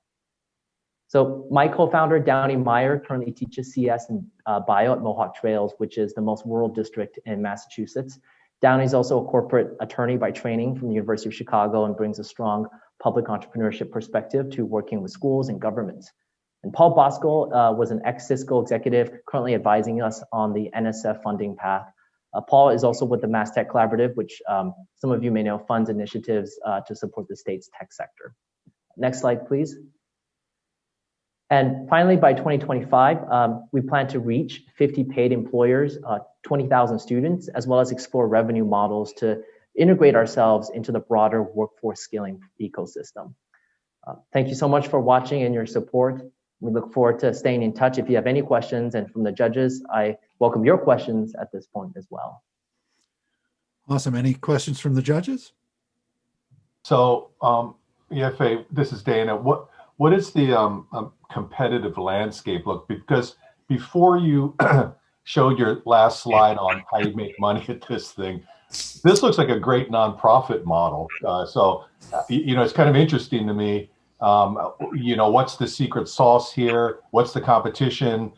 So my co-founder, Downey Meyer, currently teaches CS and bio at Mohawk Trails, which is the most rural district in Massachusetts. Downey is also a corporate attorney by training from the University of Chicago and brings a strong public entrepreneurship perspective to working with schools and governments. And Paul Bosco was an ex-Cisco executive currently advising us on the NSF funding path. Paul is also with the Mass Tech Collaborative, which some of you may know funds initiatives to support the state's tech sector. Next slide, please. And finally, by 2025, we plan to reach 50 paid employers, 20,000 students, as well as explore revenue models to integrate ourselves into the broader workforce skilling ecosystem. Thank you so much for watching and your support. We look forward to staying in touch. If you have any questions, and from the judges, I welcome your questions at this point as well. Awesome. Any questions from the judges? So, EFA, this is Dana. What is the competitive landscape look? Because before you showed your last slide on how you make money at this thing, this looks like a great nonprofit model. So, it's kind of interesting to me. What's the secret sauce here? What's the competition?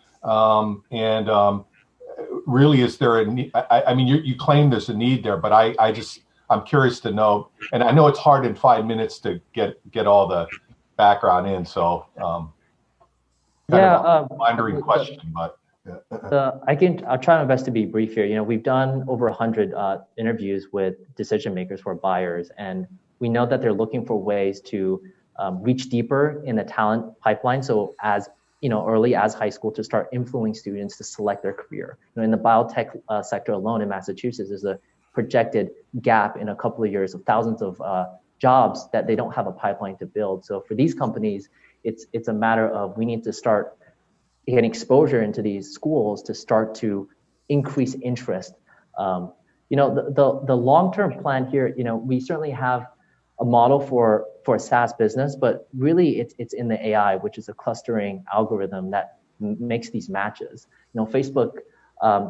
Really, is there a need? I mean, you claim there's a need there, but I'm curious to know. And I know it's hard in 5 minutes to get all the background in. So, wondering question, but. I'll try my best to be brief here. We've done over 100 interviews with decision makers who are buyers, and we know that they're looking for ways to reach deeper in the talent pipeline. So as early as high school, to start influencing students to select their career. In the biotech sector alone in Massachusetts, there's a projected gap in a couple of years of thousands of jobs that they don't have a pipeline to build. So for these companies, it's a matter of we need to start getting exposure into these schools to start to increase interest. The long-term plan here, we certainly have a model for a SaaS business, but really it's in the AI, which is a clustering algorithm that makes these matches. Facebook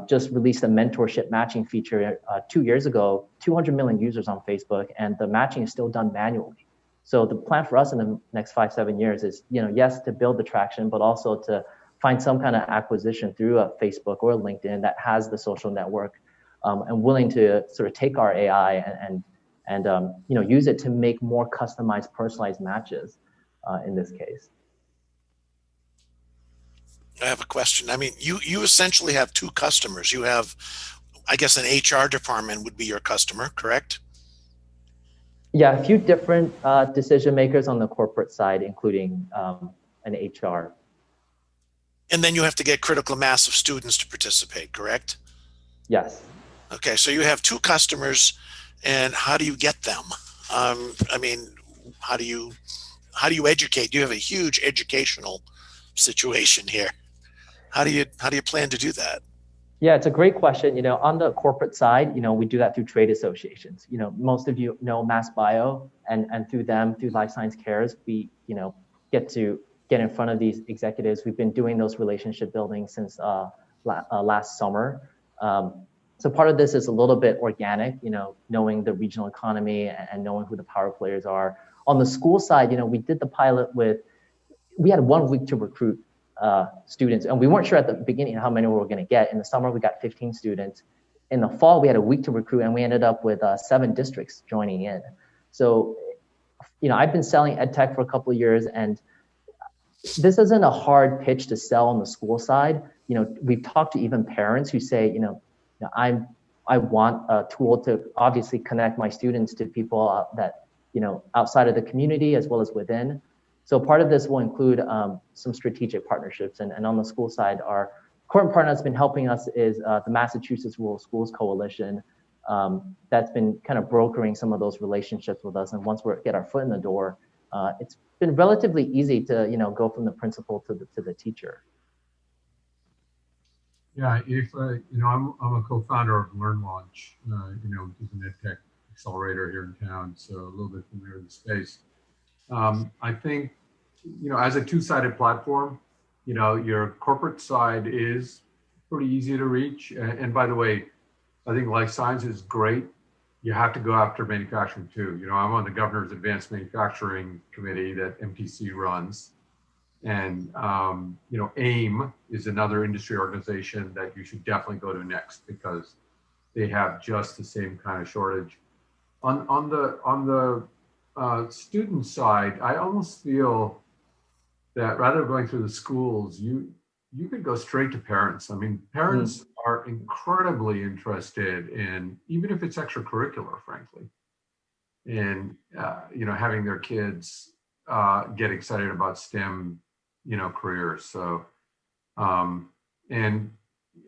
just released a mentorship matching feature 2 years ago, 200 million users on Facebook, and the matching is still done manually. So the plan for us in the next 5-7 years is, yes, to build the traction, but also to find some kind of acquisition through a Facebook or a LinkedIn that has the social network and willing to sort of take our AI and use it to make more customized, personalized matches in this case. I have a question. I mean, you essentially have two customers. You have, I guess, an HR department would be your customer, correct? Yeah, a few different decision makers on the corporate side, including an HR. And then you have to get critical mass of students to participate, correct? Yes. Okay, so you have two customers, and how do you get them? I mean, how do you educate? You have a huge educational situation here. How do you plan to do that? Yeah, it's a great question. On the corporate side, we do that through trade associations. Most of you know Mass Bio, and through them, through Life Science Cares, we get in front of these executives. We've been doing those relationship building since last summer. So part of this is a little bit organic, knowing the regional economy and knowing who the power players are. On the school side, we did the pilot we had 1 week to recruit students, and we weren't sure at the beginning how many we were going to get. In the summer, we got 15 students. In the fall, we had a week to recruit, and we ended up with 7 districts joining in. So, I've been selling ed tech for a couple of years, and this isn't a hard pitch to sell on the school side. We've talked to even parents who say, I want a tool to obviously connect my students to people that, outside of the community as well as within. So part of this will include some strategic partnerships. And on the school side, our current partner that's been helping us is the Massachusetts Rural Schools Coalition. That's been kind of brokering some of those relationships with us. And once we get our foot in the door, it's been relatively easy to, go from the principal to the teacher. Yeah, if I'm a co-founder of Learn Launch, which is an EdTech accelerator here in town, so a little bit familiar with the space. I think, as a two-sided platform, your corporate side is pretty easy to reach. And by the way, I think life science is great. You have to go after manufacturing too. I'm on the governor's advanced manufacturing committee that MTC runs. And, AIM is another industry organization that you should definitely go to next because they have just the same kind of shortage. On the student side, I almost feel that rather than going through the schools, you could go straight to parents. I mean, parents are incredibly interested in, even if it's extracurricular, frankly, in, having their kids get excited about STEM, careers. So, and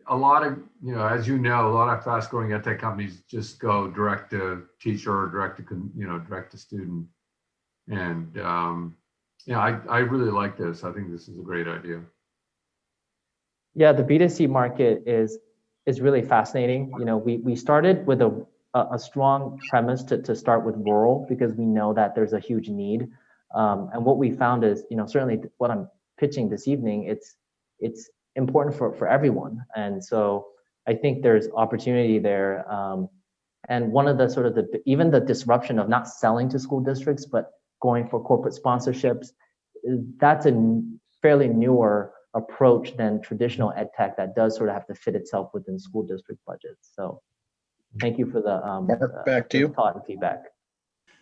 a lot of, as a lot of fast growing edtech companies just go direct to teacher or direct to student. And, I really like this. I think this is a great idea. Yeah, the B2C market is really fascinating. We started with a strong premise to start with rural because we know that there's a huge need. And what we found is, certainly what I'm pitching this evening, it's important for everyone. And so I think there's opportunity there. And one of the even the disruption of not selling to school districts, but going for corporate sponsorships, that's a fairly newer approach than traditional ed tech that does sort of have to fit itself within school district budgets. So thank you for the Mark, back to you. thought and feedback.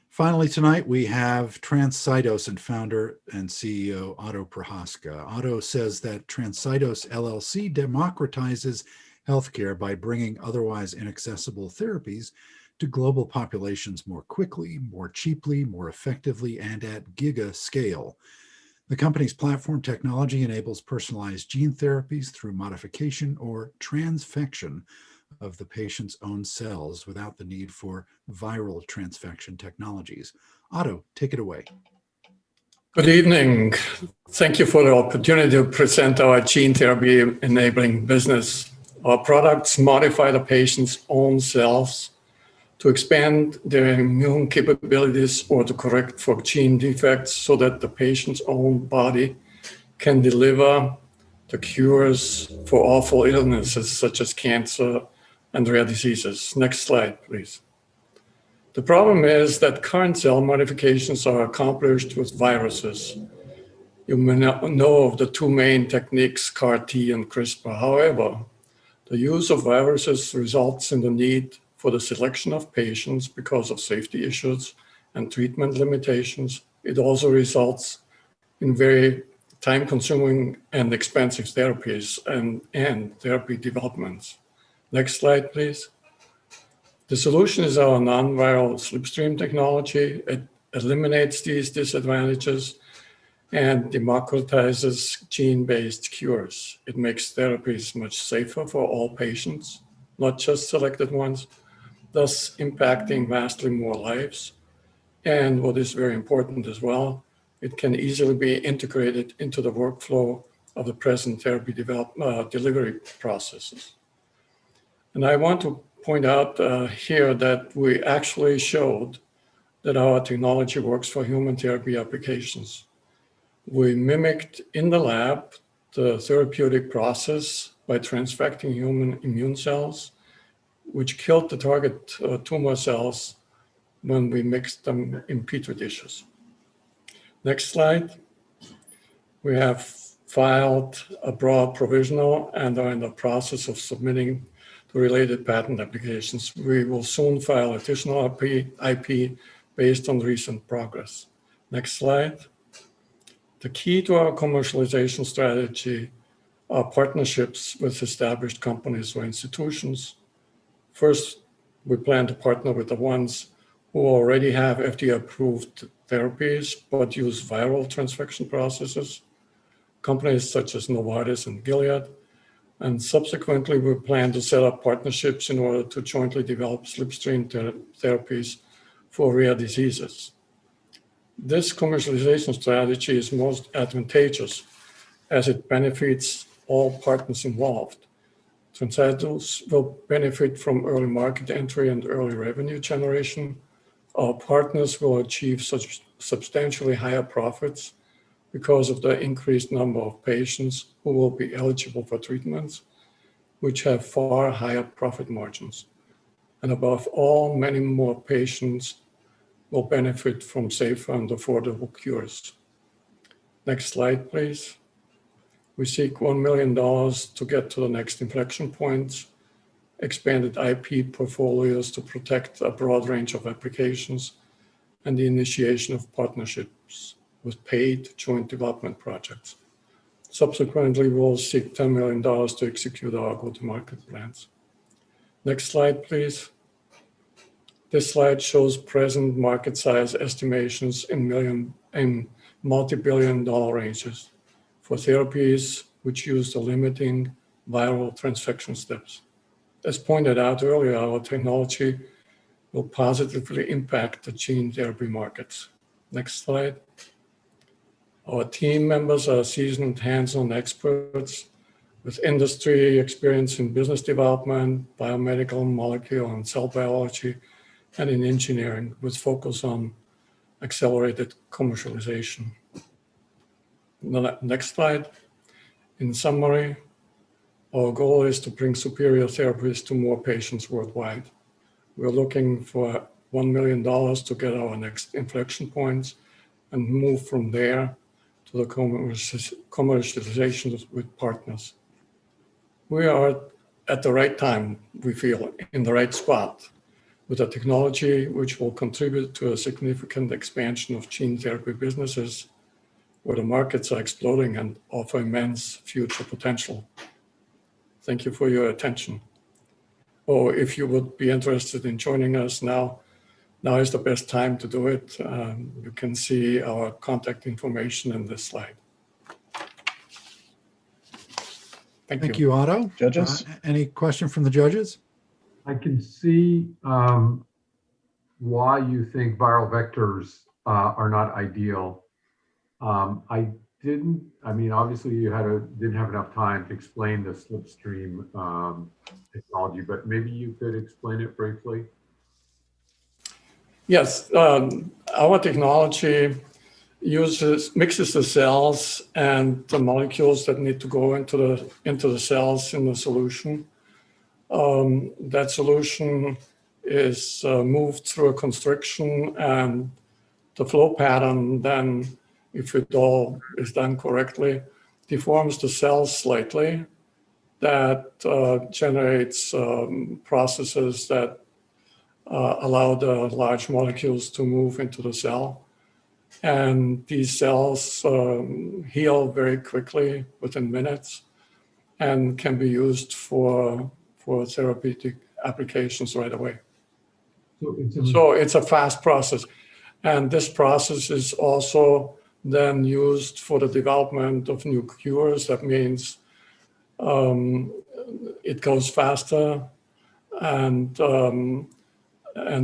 Finally, tonight we have Transcytos and founder and CEO Otto Prohaska. Otto says that Transcytos LLC democratizes healthcare by bringing otherwise inaccessible therapies to global populations more quickly, more cheaply, more effectively, and at giga scale. The company's platform technology enables personalized gene therapies through modification or transfection of the patient's own cells without the need for viral transfection technologies. Otto, take it away. Good evening. Thank you for the opportunity to present our gene therapy enabling business. Our products modify the patient's own cells to expand their immune capabilities or to correct for gene defects so that the patient's own body can deliver the cures for awful illnesses such as cancer and rare diseases. Next slide, please. The problem is that current cell modifications are accomplished with viruses. You may not know of the two main techniques, CAR-T and CRISPR. However, the use of viruses results in the need for the selection of patients because of safety issues and treatment limitations. It also results in very time-consuming and expensive therapies and therapy developments. Next slide, please. The solution is our non-viral slipstream technology. It eliminates these disadvantages and democratizes gene-based cures. It makes therapies much safer for all patients, not just selected ones, thus impacting vastly more lives. And what is very important as well, it can easily be integrated into the workflow of the present therapy delivery processes. And I want to point out here that we actually showed that our technology works for human therapy applications. We mimicked in the lab the therapeutic process by transfecting human immune cells, which killed the target tumor cells when we mixed them in petri dishes. Next slide. We have filed a broad provisional and are in the process of submitting the related patent applications. We will soon file additional IP based on recent progress. Next slide. The key to our commercialization strategy are partnerships with established companies or institutions. First, we plan to partner with the ones who already have FDA-approved therapies but use viral transfection processes, companies such as Novartis and Gilead. And subsequently, we plan to set up partnerships in order to jointly develop slipstream therapies for rare diseases. This commercialization strategy is most advantageous as it benefits all partners involved. TransAgios will benefit from early market entry and early revenue generation. Our partners will achieve such substantially higher profits because of the increased number of patients who will be eligible for treatments, which have far higher profit margins. And above all, many more patients will benefit from safer and affordable cures. Next slide, please. We seek $1 million to get to the next inflection points, expanded IP portfolios to protect a broad range of applications, and the initiation of partnerships with paid joint development projects. Subsequently, we'll seek $10 million to execute our go-to-market plans. Next slide, please. This slide shows present market size estimations in multi-billion dollar ranges for therapies which use the limiting viral transfection steps. As pointed out earlier, our technology will positively impact the gene therapy markets. Next slide. Our team members are seasoned hands-on experts with industry experience in business development, biomedical, molecular, and cell biology, and in engineering with focus on accelerated commercialization. Next slide. In summary, our goal is to bring superior therapies to more patients worldwide. We're looking for $1 million to get our next inflection points and move from there to the commercialization with partners. We are at the right time, we feel, in the right spot with a technology which will contribute to a significant expansion of gene therapy businesses where the markets are exploding and offer immense future potential. Thank you for your attention. Or if you would be interested in joining us now is the best time to do it. You can see our contact information in this slide. Thank you, Otto. Judges? Any question from the judges? I can see why you think viral vectors are not ideal. Obviously you didn't have enough time to explain the slipstream technology, but maybe you could explain it briefly. Yes, our technology mixes the cells and the molecules that need to go into the cells in the solution. That solution is moved through a constriction, and the flow pattern then, if it all is done correctly, deforms the cells slightly. That generates processes that allow the large molecules to move into the cell. And these cells heal very quickly within minutes and can be used for therapeutic applications right away. So it's a fast process. And this process is also then used for the development of new cures. That means it goes faster and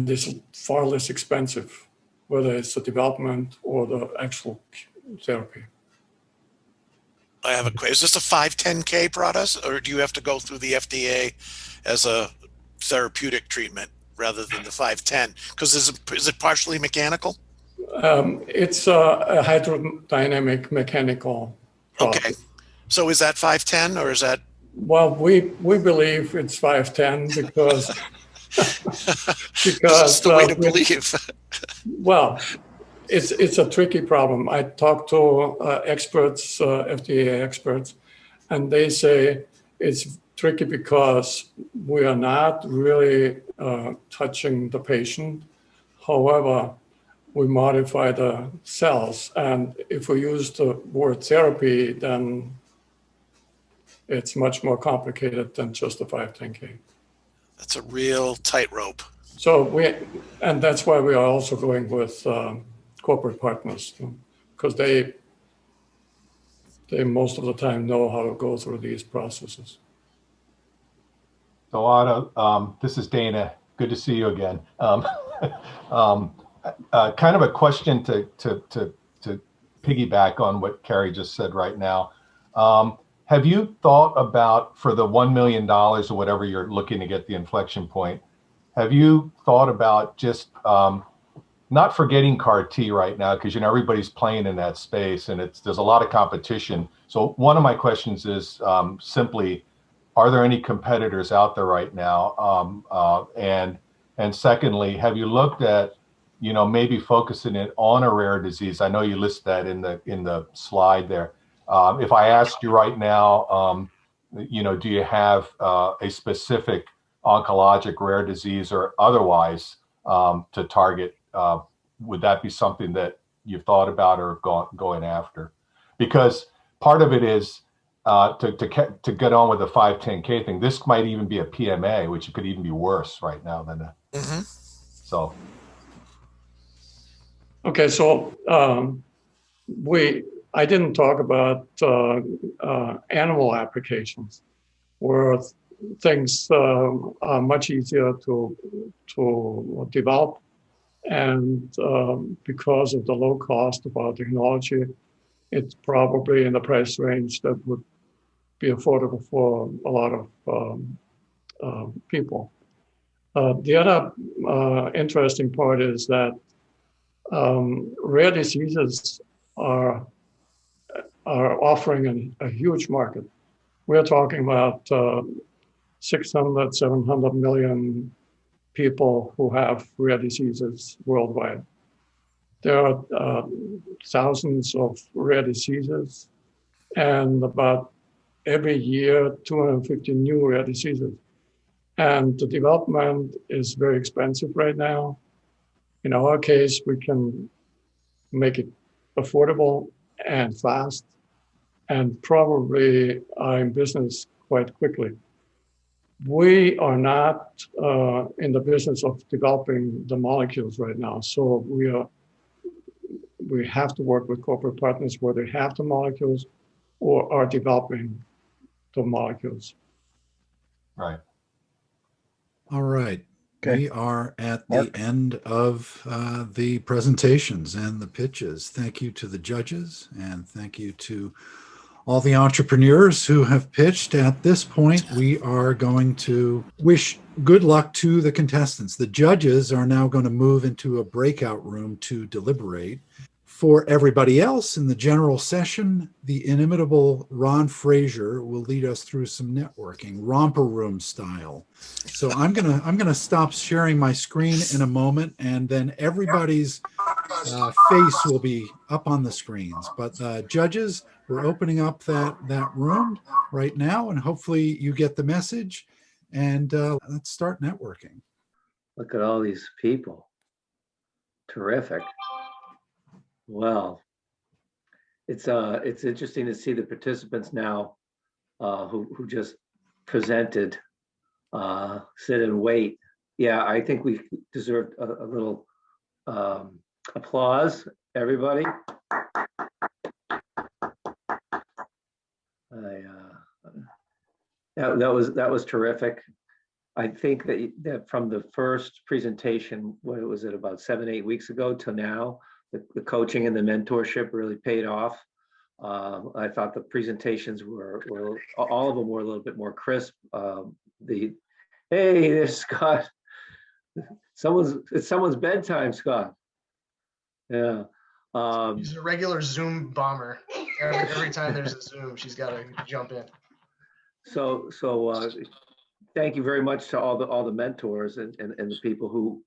is far less expensive, whether it's the development or the actual therapy. I have a question. Is this a 510K product, or do you have to go through the FDA as a therapeutic treatment rather than the 510? Because is it partially mechanical? It's a hydrodynamic mechanical process. Okay. So is that 510 or is that? Well, we believe it's 510 because that's the way to believe. Well, it's a tricky problem. I talked to experts, FDA experts, and they say it's tricky because we are not really touching the patient. However, we modify the cells, and if we use the word therapy, then it's much more complicated than just a 510K. That's a real tightrope. So and that's why we are also going with corporate partners, because they most of the time know how to go through these processes. So Otto, this is Dana. Good to see you again. Kind of a question to piggyback on what Carrie just said right now. Have you thought about, for the $1 million or whatever you're looking to get the inflection point, have you thought about just not forgetting CAR T right now, because everybody's playing in that space and there's a lot of competition. So one of my questions is simply, are there any competitors out there right now? And secondly, have you looked at maybe focusing it on a rare disease? I know you list that in the slide there. If I asked you right now, do you have a specific oncologic rare disease or otherwise to target? Would that be something that you've thought about or going after? Because part of it is to get on with the 510K thing. This might even be a PMA, which could even be worse right now than a. So. Okay, so I didn't talk about animal applications, where things are much easier to develop, and because of the low cost of our technology, it's probably in the price range that would be affordable for a lot of people. The other interesting part is that rare diseases are offering a huge market. We're talking about 600, 700 million people who have rare diseases worldwide. There are thousands of rare diseases, and about every year, 250 new rare diseases. And the development is very expensive right now. In our case, we can make it affordable and fast, and probably are in business quite quickly. We are not in the business of developing the molecules right now. So we have to work with corporate partners where they have the molecules or are developing the molecules. Right. All right. Okay. We are at Mark? the end of the presentations and the pitches. Thank you to the judges, and thank you to all the entrepreneurs who have pitched. At this point, we are going to wish good luck to the contestants. The judges are now going to move into a breakout room to deliberate. For everybody else in the general session, the inimitable Ron Frazier will lead us through some networking, romper room style. So I'm gonna stop sharing my screen in a moment, and then everybody's face will be up on the screens. But judges, we're opening up that room right now, and hopefully you get the message. And let's start networking. Look at all these people. Terrific. Well, it's interesting to see the participants now who just presented sit and wait. Yeah, I think we deserved a little applause, everybody. That was terrific. I think that from the first presentation, what was it, about 7-8 weeks ago to now, the coaching and the mentorship really paid off. I thought the presentations were all of them were a little bit more crisp. Hey, there's Scott. It's someone's bedtime, Scott. Yeah. She's a regular Zoom bomber. Every time there's a Zoom, she's got to jump in. So thank you very much to all the mentors and the people who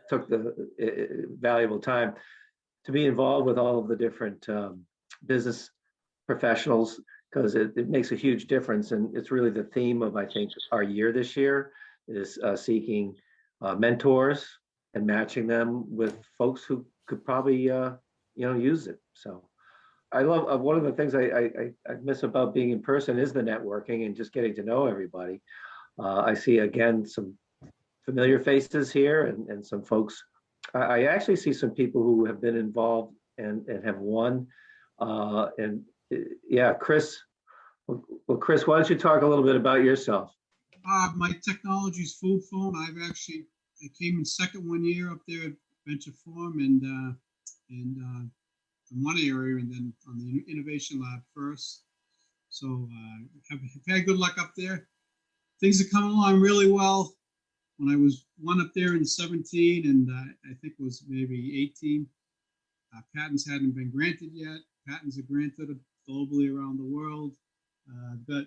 took the valuable time to be involved with all of the different business professionals, because it makes a huge difference. And it's really the theme of, I think, our year this year is seeking mentors and matching them with folks who could probably use it. So I love one of the things I miss about being in person is the networking and just getting to know everybody. I see again some familiar faces here and some folks. I actually see some people who have been involved and have won. Yeah, Chris. Well, Chris, why don't you talk a little bit about yourself? My technology is food phone. I came in second 1 year up there at Venture Forum and in one area, and then on the innovation lab first. So have had good luck up there. Things are coming along really well. When I was one up there in 17, and I think it was maybe 18, patents hadn't been granted yet. Patents are granted globally around the world. I've got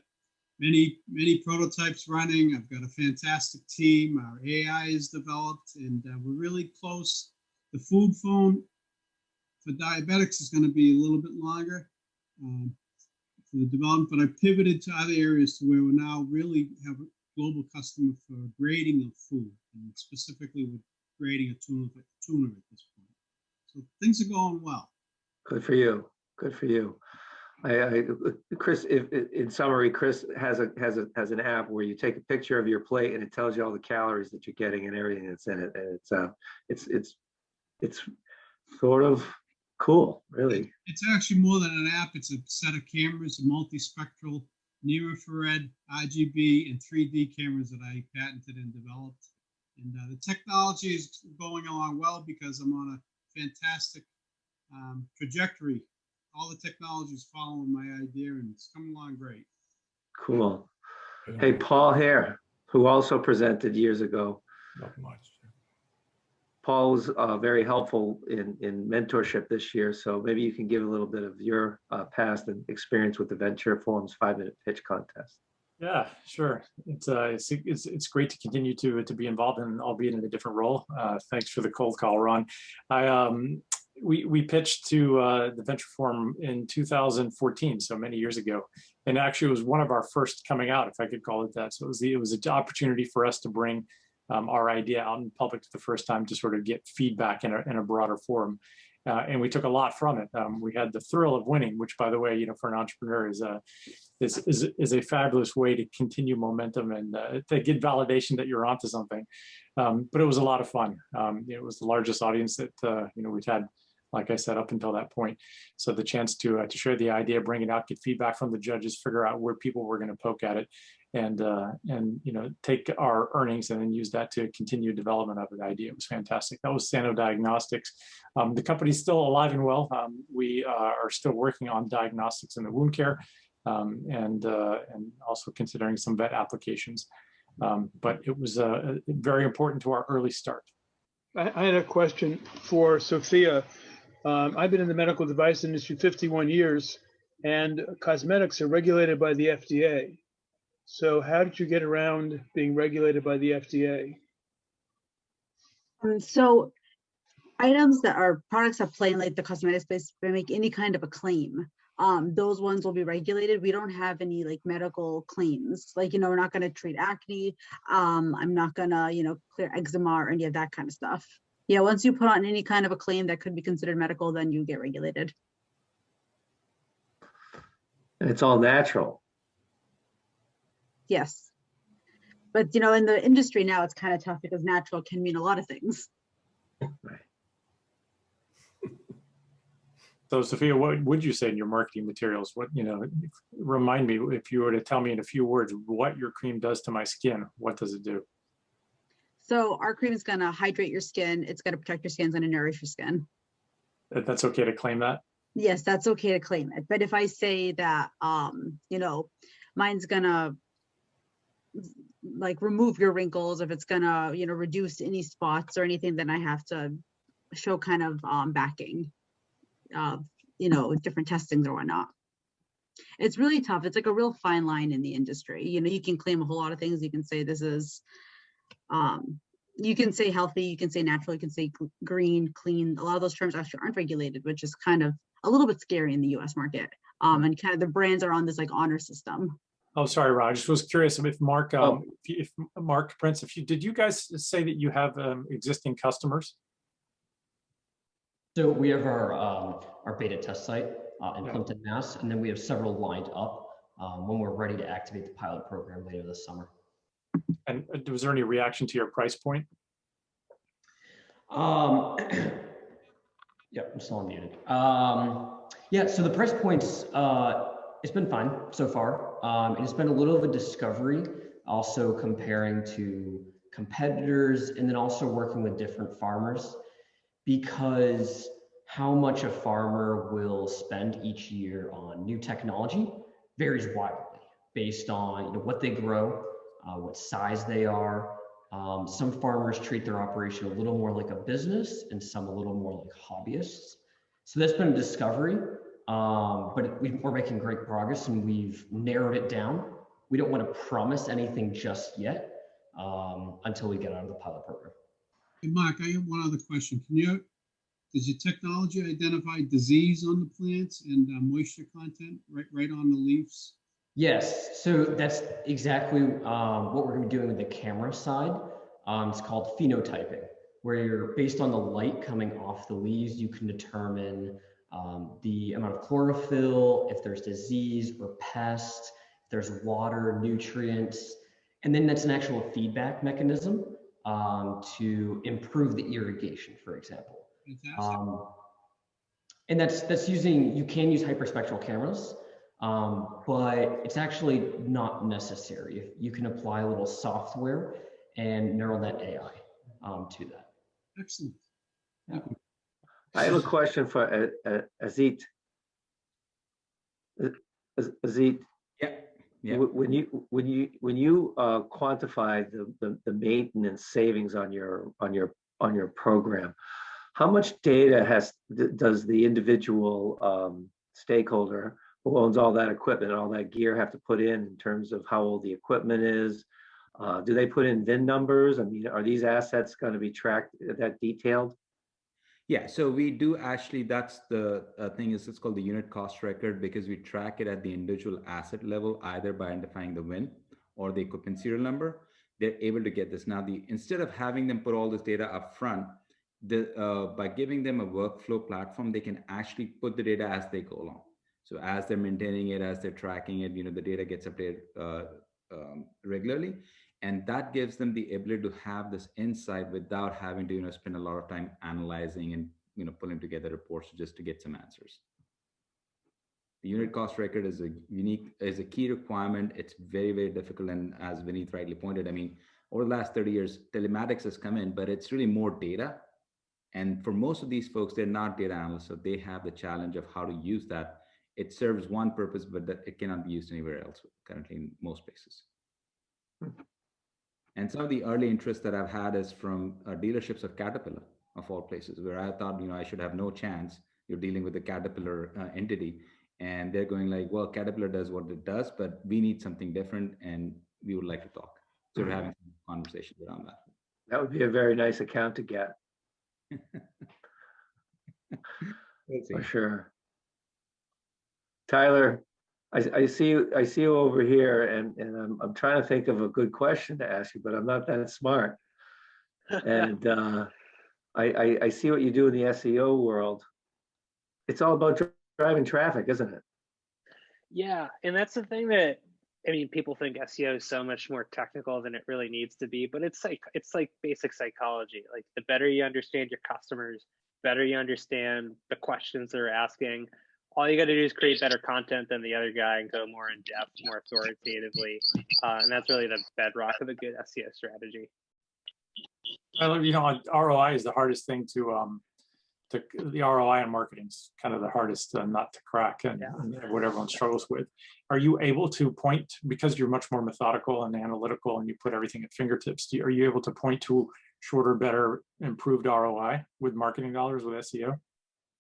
many prototypes running. I've got a fantastic team. Our AI is developed, and we're really close. The food phone for diabetics is going to be a little bit longer for the development, but I pivoted to other areas to where we now really have a global customer for grading of food, and specifically with grading a tuna at this point. So things are going well. Good for you. Good for you. Chris, in summary, Chris has an app where you take a picture of your plate and it tells you all the calories that you're getting and everything that's in it. And it's sort of cool, really. It's actually more than an app. It's a set of cameras, multispectral, near-infrared, RGB, and 3D cameras that I patented and developed. And the technology is going along well because I'm on a fantastic trajectory. All the technology is following my idea, and it's coming along great. Cool. Hey, Paul Hare, who also presented years ago. Not much. Paul was very helpful in mentorship this year, so maybe you can give a little bit of your past and experience with the Venture Forum's 5-minute pitch contest. Yeah, sure. It's great to continue to be involved in, albeit in a different role. Thanks for the cold call, Ron. We pitched to the Venture Forum in 2014, so many years ago, and actually it was one of our first coming out, if I could call it that. So it was an opportunity for us to bring our idea out in public for the first time to sort of get feedback in a broader forum, and we took a lot from it. We had the thrill of winning, which, by the way, for an entrepreneur is a fabulous way to continue momentum and to get validation that you're onto something. But it was a lot of fun. It was the largest audience that we've had, like I said, up until that point. So the chance to share the idea, bring it out, get feedback from the judges, figure out where people were going to poke at it, and take our earnings and then use that to continue development of the idea. It was fantastic. That was Sano Diagnostics. The company's still alive and well. We are still working on diagnostics in the wound care, and also considering some vet applications. But it was very important to our early start. I had a question for Sophia. I've been in the medical device industry 51 years, and cosmetics are regulated by the FDA. So how did you get around being regulated by the FDA? So items that are products that play in like the cosmetic space, they make any kind of a claim. Those ones will be regulated. We don't have any like medical claims. Like, we're not going to treat acne. I'm not going to, clear eczema or any of that kind of stuff. Yeah, once you put on any kind of a claim that could be considered medical, then you get regulated. And it's all natural. Yes. But, in the industry now, it's kind of tough because natural can mean a lot of things. Right. So, Sophia, what would you say in your marketing materials? What, remind me, if you were to tell me in a few words what your cream does to my skin, what does it do? So our cream is going to hydrate your skin. It's going to protect your skin. It's going to nourish your skin. That's okay to claim that? Yes, that's okay to claim it. But if I say that, mine's going to like remove your wrinkles, if it's going to, reduce any spots or anything, then I have to show kind of backing. Different testings or whatnot. It's really tough. It's like a real fine line in the industry. You can claim a whole lot of things. You can say this is, you can say healthy, you can say natural, you can say green, clean. A lot of those terms actually aren't regulated, which is kind of a little bit scary in the US market. And kind of the brands are on this like honor system. Oh, sorry, Raj. I just was curious if Mark, if Mark Prince, did you guys say that you have existing customers? So we have our beta test site in Plimpton, Mass, and then we have several lined up when we're ready to activate the pilot program later this summer. And was there any reaction to your price point? Yeah, I'm still unmuted. Yeah, so the price points, it's been fine so far. And it's been a little of a discovery, also comparing to competitors and then also working with different farmers, because how much a farmer will spend each year on new technology varies widely based on what they grow, what size they are. Some farmers treat their operation a little more like a business and some a little more like hobbyists. So that's been a discovery, but we're making great progress and we've narrowed it down. We don't want to promise anything just yet until we get out of the pilot program. Hey, Mark, I have one other question. Does your technology identify disease on the plants and moisture content right on the leaves? Yes, so that's exactly what we're going to be doing with the camera side. It's called phenotyping, where you're based on the light coming off the leaves, you can determine the amount of chlorophyll, if there's disease or pest, if there's water, nutrients, and then that's an actual feedback mechanism to improve the irrigation, for example. And that's using, you can use hyperspectral cameras, but it's actually not necessary. You can apply a little software and neural net AI to that. Excellent. Yeah. I have a question for Azit. Azit. Yeah. Yeah. When you quantify the maintenance savings on your program, how much data does the individual stakeholder who owns all that equipment, all that gear, have to put in terms of how old the equipment is? Do they put in VIN numbers? I mean, are these assets going to be tracked that detailed? Yeah, so we do actually, that's the thing is it's called the unit cost record, because we track it at the individual asset level, either by identifying the VIN or the equipment serial number. They're able to get this. Now, instead of having them put all this data up front, by giving them a workflow platform, they can actually put the data as they go along. So as they're maintaining it, as they're tracking it, the data gets updated regularly. And that gives them the ability to have this insight without having to spend a lot of time analyzing and pulling together reports just to get some answers. The unit cost record is a key requirement. It's very, very difficult. And as Vineet rightly pointed, I mean, over the last 30 years, telematics has come in, but it's really more data. And for most of these folks, they're not data analysts, so they have the challenge of how to use that. It serves one purpose, but it cannot be used anywhere else currently in most places. And some of the early interest that I've had is from dealerships of Caterpillar, of all places, where I thought, I should have no chance. You're dealing with the Caterpillar entity. And they're going like, well, Caterpillar does what it does, but we need something different and we would like to talk. So we're having conversations around that. That would be a very nice account to get. For sure. Tyler, I see you over here, and I'm trying to think of a good question to ask you, but I'm not that smart. And I see what you do in the SEO world. It's all about driving traffic, isn't it? Yeah, and that's the thing that, I mean, people think SEO is so much more technical than it really needs to be, but it's like basic psychology. Like, the better you understand your customers, better you understand the questions they're asking, all you got to do is create better content than the other guy and go more in depth, more authoritatively. And that's really the bedrock of a good SEO strategy. ROI is the hardest thing the ROI on marketing is kind of the hardest nut to crack, and what everyone struggles with. Are you able to point, because you're much more methodical and analytical and you put everything at fingertips, are you able to point to shorter, better, improved ROI with marketing dollars with SEO?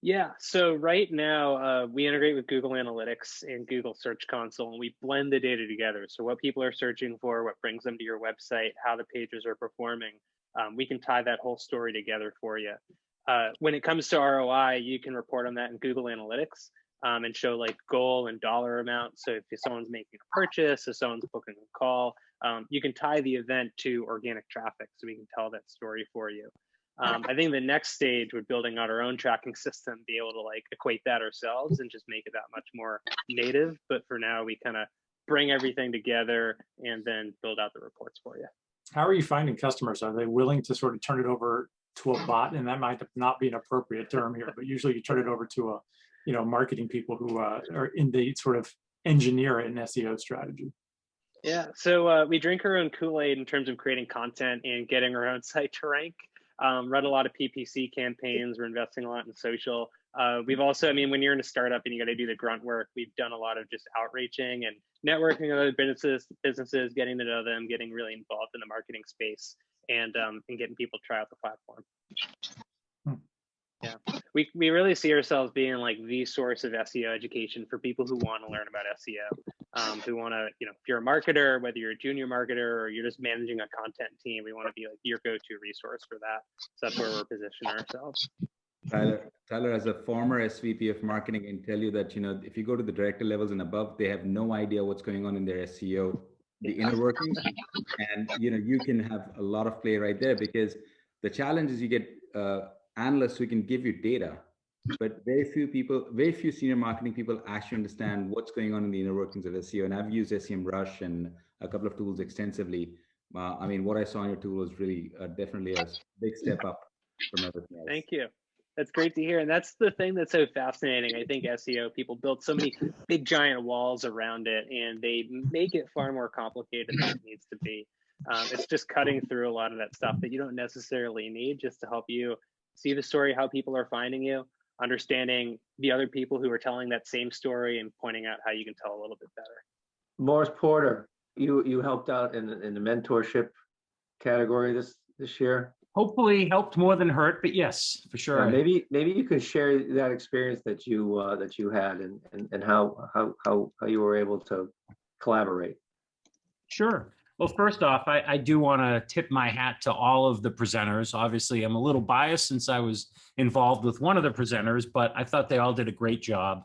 Yeah, so right now we integrate with Google Analytics and Google Search Console, and we blend the data together. So what people are searching for, what brings them to your website, how the pages are performing, we can tie that whole story together for you. When it comes to ROI, you can report on that in Google Analytics and show like goal and dollar amount. So if someone's making a purchase, if someone's booking a call, you can tie the event to organic traffic, so we can tell that story for you. I think the next stage with building out our own tracking system, be able to like equate that ourselves and just make it that much more native. But for now, we kind of bring everything together, and then build out the reports for you. How are you finding customers? Are they willing to sort of turn it over to a bot? And that might not be an appropriate term here, but usually you turn it over to a, marketing people who are in the sort of engineer an SEO strategy. Yeah, so we drink our own Kool-Aid in terms of creating content and getting our own site to rank. Run a lot of PPC campaigns. We're investing a lot in social. We've also, when you're in a startup and you got to do the grunt work, we've done a lot of just outreaching and networking with other businesses, getting to know them, getting really involved in the marketing space, and getting people to try out the platform. Yeah, we really see ourselves being like the source of SEO education for people who want to learn about SEO, who want to, if you're a marketer, whether you're a junior marketer or you're just managing a content team, we want to be like your go-to resource for that. So that's where we're positioning ourselves. Tyler, as a former SVP of marketing, can tell you that, if you go to the director levels and above, they have no idea what's going on in their SEO, the inner workings. And, you can have a lot of play right there, because the challenge is you get analysts who can give you data, but very few senior marketing people actually understand what's going on in the inner workings of SEO. And I've used SEMrush and a couple of tools extensively. What I saw on your tool was really definitely a big step up from everything else. Thank you. That's great to hear. And that's the thing that's so fascinating. I think SEO people build so many big giant walls around it, and they make it far more complicated than it needs to be. It's just cutting through a lot of that stuff that you don't necessarily need, just to help you see the story, how people are finding you, understanding the other people who are telling that same story, and pointing out how you can tell a little bit better. Morris Porter, you helped out in the mentorship category this year. Hopefully helped more than hurt, but yes, for sure. Maybe you could share that experience that you had and how you were able to collaborate. Sure. Well, first off, I do want to tip my hat to all of the presenters. Obviously, I'm a little biased since I was involved with one of the presenters, but I thought they all did a great job.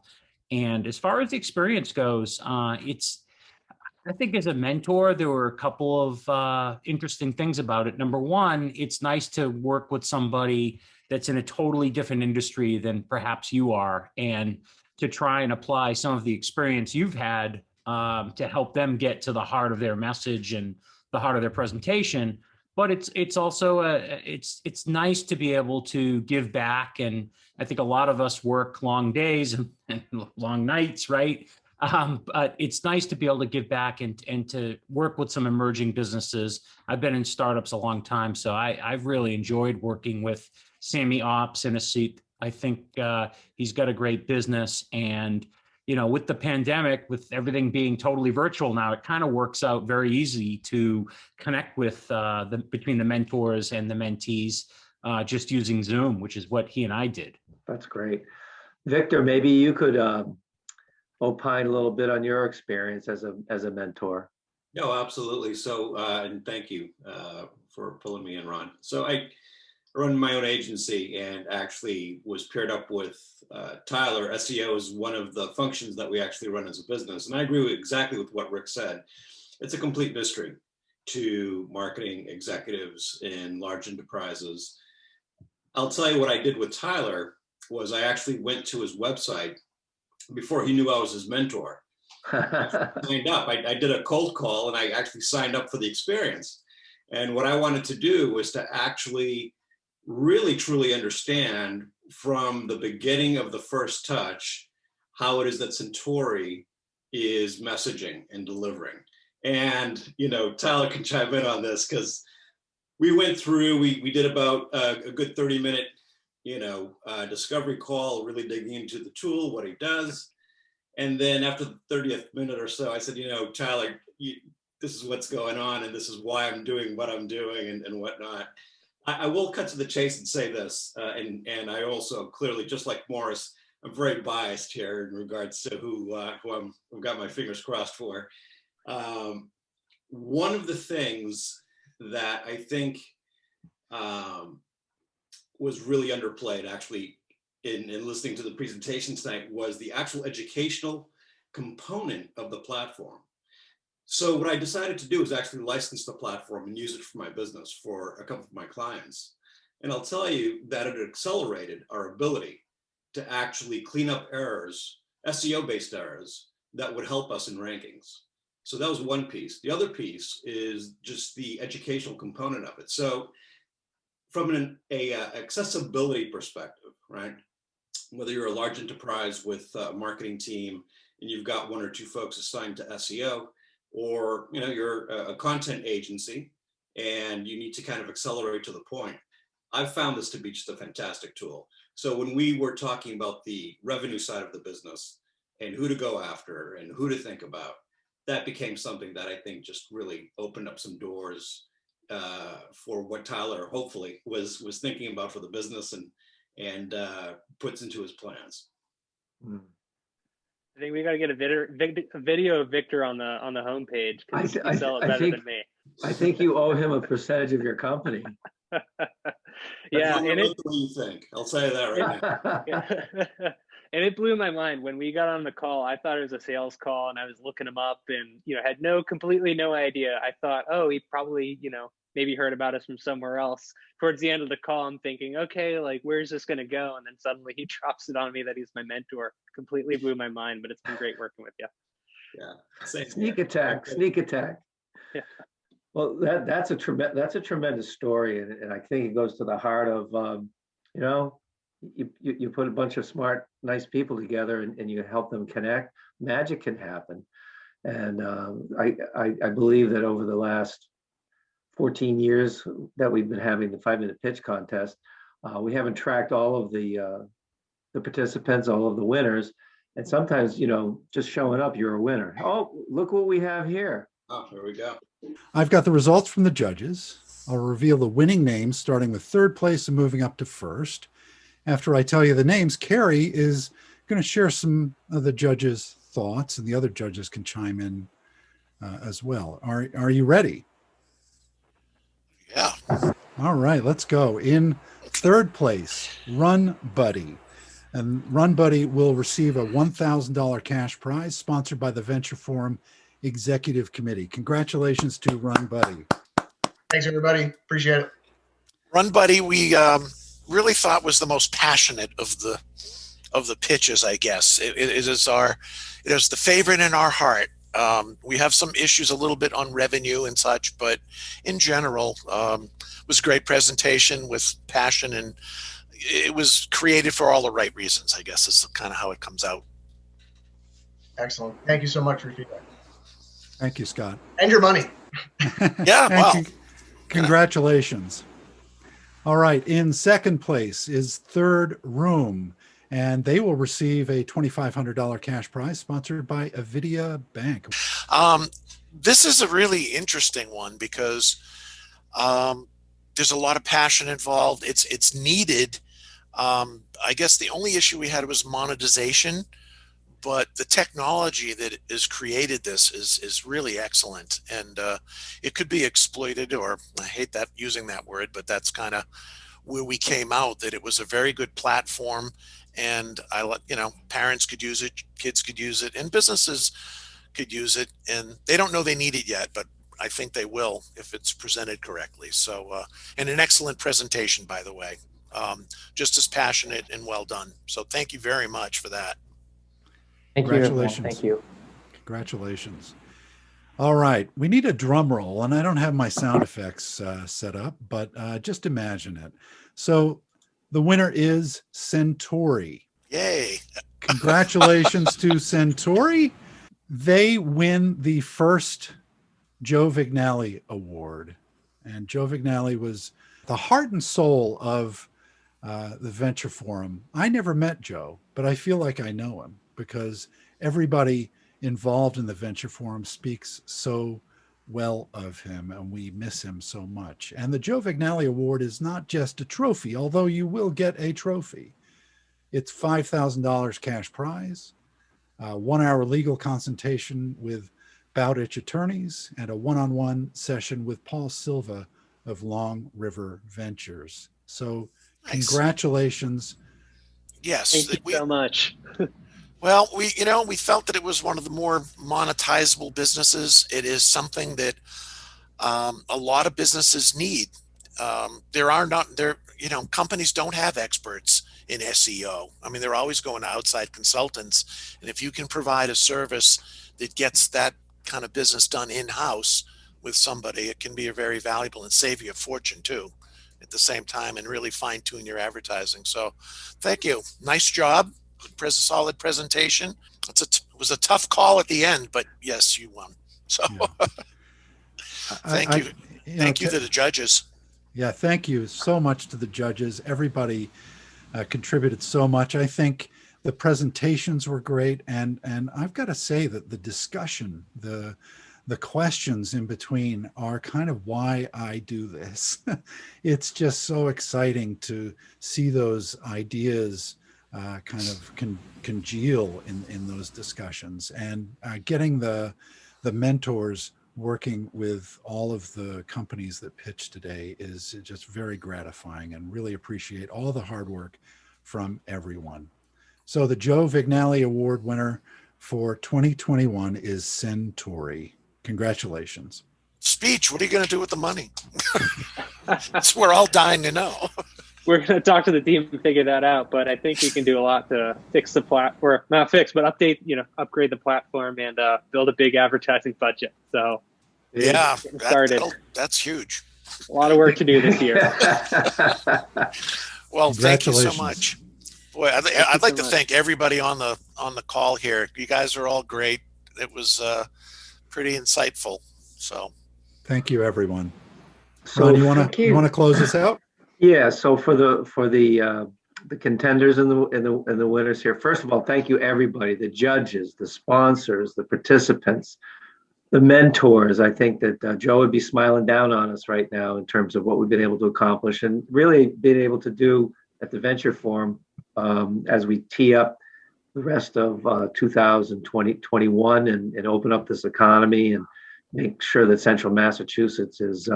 And as far as the experience goes, I think as a mentor, there were a couple of interesting things about it. Number one, it's nice to work with somebody that's in a totally different industry than perhaps you are, and to try and apply some of the experience you've had to help them get to the heart of their message and the heart of their presentation. But it's also it's nice to be able to give back. And I think a lot of us work long days and long nights, right? But it's nice to be able to give back and to work with some emerging businesses. I've been in startups a long time, so I've really enjoyed working with Sammy Ops in a seat. I think he's got a great business, and with the pandemic, with everything being totally virtual now, it kind of works out very easy to connect with between the mentors and the mentees just using Zoom, which is what he and I did. That's great. Victor, maybe you could opine a little bit on your experience as a mentor. No, absolutely. So, and thank you for pulling me in, Ron. So I run my own agency and actually was paired up with Tyler. SEO is one of the functions that we actually run as a business. And I agree exactly with what Rick said. It's a complete mystery to marketing executives in large enterprises. I'll tell you what I did with Tyler was I actually went to his website before he knew I was his mentor. I signed up. I did a cold call and I actually signed up for the experience. And what I wanted to do was to actually really truly understand from the beginning of the first touch how it is that Centauri is messaging and delivering. And Tyler can chime in on this, because we went through, we did about a good 30-minute discovery call, really digging into the tool, what he does. And then after the 30th minute or so, I said, Tyler, this is what's going on, and this is why I'm doing what I'm doing and whatnot. I will cut to the chase and say this, and I also clearly, just like Morris, I'm very biased here in regards to who I've got my fingers crossed for. One of the things that I think was really underplayed, actually, in listening to the presentation tonight, was the actual educational component of the platform. So what I decided to do is actually license the platform and use it for my business for a couple of my clients. And I'll tell you that it accelerated our ability to actually clean up errors, SEO-based errors, that would help us in rankings. So that was one piece. The other piece is just the educational component of it. So from an accessibility perspective, right? Whether you're a large enterprise with a marketing team and you've got one or two folks assigned to SEO, or you're a content agency and you need to kind of accelerate to the point, I've found this to be just a fantastic tool. So when we were talking about the revenue side of the business and who to go after and who to think about, that became something that I think just really opened up some doors for what Tyler hopefully was thinking about for the business and puts into his plans. I think we got to get a video of Victor on the homepage, because you sell it better than me. I think you owe him a percentage of your company. Yeah, and the way you think. I'll say that right now. And it blew my mind when we got on the call. I thought it was a sales call, and I was looking him up, and had completely no idea. I thought, oh, he probably maybe heard about us from somewhere else. Towards the end of the call, I'm thinking, okay, like, where's this going to go? And then suddenly he drops it on me that he's my mentor. Completely blew my mind, but it's been great working with you. Yeah. Sneak attack. Yeah. Well, that's a tremendous story, and I think it goes to the heart of you put a bunch of smart, nice people together, and you help them connect. Magic can happen, and I believe that over the last 14 years that we've been having the 5-minute pitch contest, we haven't tracked all of the participants, all of the winners, and sometimes just showing up, you're a winner. Oh, look what we have here. Oh, here we go. I've got the results from the judges. I'll reveal the winning names, starting with third place and moving up to first. After I tell you the names, Carrie is going to share some of the judges' thoughts, and the other judges can chime in as well. Are you ready? Yeah. All right, let's go. In third place, Run Buddy. And Run Buddy will receive a $1,000 cash prize sponsored by the Venture Forum Executive Committee. Congratulations to Run Buddy. Thanks, everybody. Appreciate it. Run Buddy, we really thought was the most passionate of the pitches, I guess. It is the favorite in our heart. We have some issues a little bit on revenue and such, but in general, it was a great presentation with passion, and it was created for all the right reasons, I guess. Is kind of how it comes out. Excellent. Thank you so much for your feedback. Thank you, Scott. And your money. Yeah, wow. Congratulations. All right, in second place is Third Room, and they will receive a $2,500 cash prize sponsored by Avidia Bank. This is a really interesting one because there's a lot of passion involved. It's needed. I guess the only issue we had was monetization, but the technology that has created this is really excellent, and it could be exploited, or I hate that using that word, but that's kind of where we came out, that it was a very good platform, and parents could use it, kids could use it, and businesses could use it, and they don't know they need it yet, but I think they will if it's presented correctly. So, and an excellent presentation, by the way, just as passionate and well done. So thank you very much for that. Thank you. Congratulations. Thank you. Congratulations. All right, we need a drum roll, and I don't have my sound effects set up, but just imagine it. So the winner is Centauri. Yay. Congratulations to Centauri. They win the first Joe Vignali Award. And Joe Vignali was the heart and soul of the Venture Forum. I never met Joe, but I feel like I know him because everybody involved in the Venture Forum speaks so well of him, and we miss him so much. And the Joe Vignali Award is not just a trophy, although you will get a trophy. It's $5,000 cash prize, 1-hour legal consultation with Bowditch attorneys, and a one-on-one session with Paul Silva of Long River Ventures. So Nice. Congratulations. Yes. Thank you so much. Well, we felt that it was one of the more monetizable businesses. It is something that a lot of businesses need. Companies don't have experts in SEO. I mean, they're always going to outside consultants. And if you can provide a service that gets that kind of business done in-house with somebody, it can be very valuable and save you a fortune too at the same time, and really fine tune your advertising. So thank you. Nice job. Solid presentation. It was a tough call at the end, but yes, you won. So Yeah. thank you. Thank you to the judges. Yeah, thank you so much to the judges. Everybody contributed so much. I think the presentations were great, and I've got to say that the discussion, the questions in between are kind of why I do this. It's just so exciting to see those ideas kind of congeal in those discussions, and getting the mentors working with all of the companies that pitched today is just very gratifying, and really appreciate all the hard work from everyone. So the Joe Vignali Award winner for 2021 is Centauri. Congratulations. Speech, what are you going to do with the money? That's we're all dying to know. We're going to talk to the team and figure that out, but I think we can do a lot to fix the platform, not fix, but upgrade the platform and build a big advertising budget. So yeah, that's huge. A lot of work to do this year. Well, thank you so much. Boy, I'd like to thank everybody on the call here. You guys are all great. It was pretty insightful. So thank you, everyone. So Ron, you want to close us out? Yeah. So for the contenders and the winners here, first of all, thank you everybody, the judges, the sponsors, the participants, the mentors. I think that Joe would be smiling down on us right now in terms of what we've been able to accomplish and really been able to do at the Venture Forum as we tee up the rest of 2021 and open up this economy and make sure that Central Massachusetts is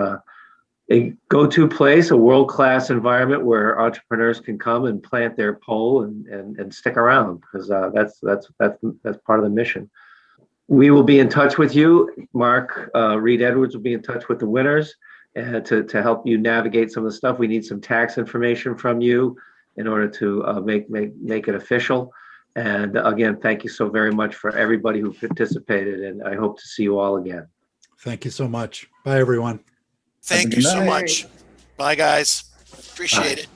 a go-to place, a world-class environment where entrepreneurs can come and plant their pole and stick around, because that's part of the mission. We will be in touch with you. Mark Reed Edwards will be in touch with the winners to help you navigate some of the stuff. We need some tax information from you in order to make it official. And again, thank you so very much for everybody who participated, and I hope to see you all again. Thank you so much. Bye, everyone. Thank you so much. Bye, guys. Appreciate it.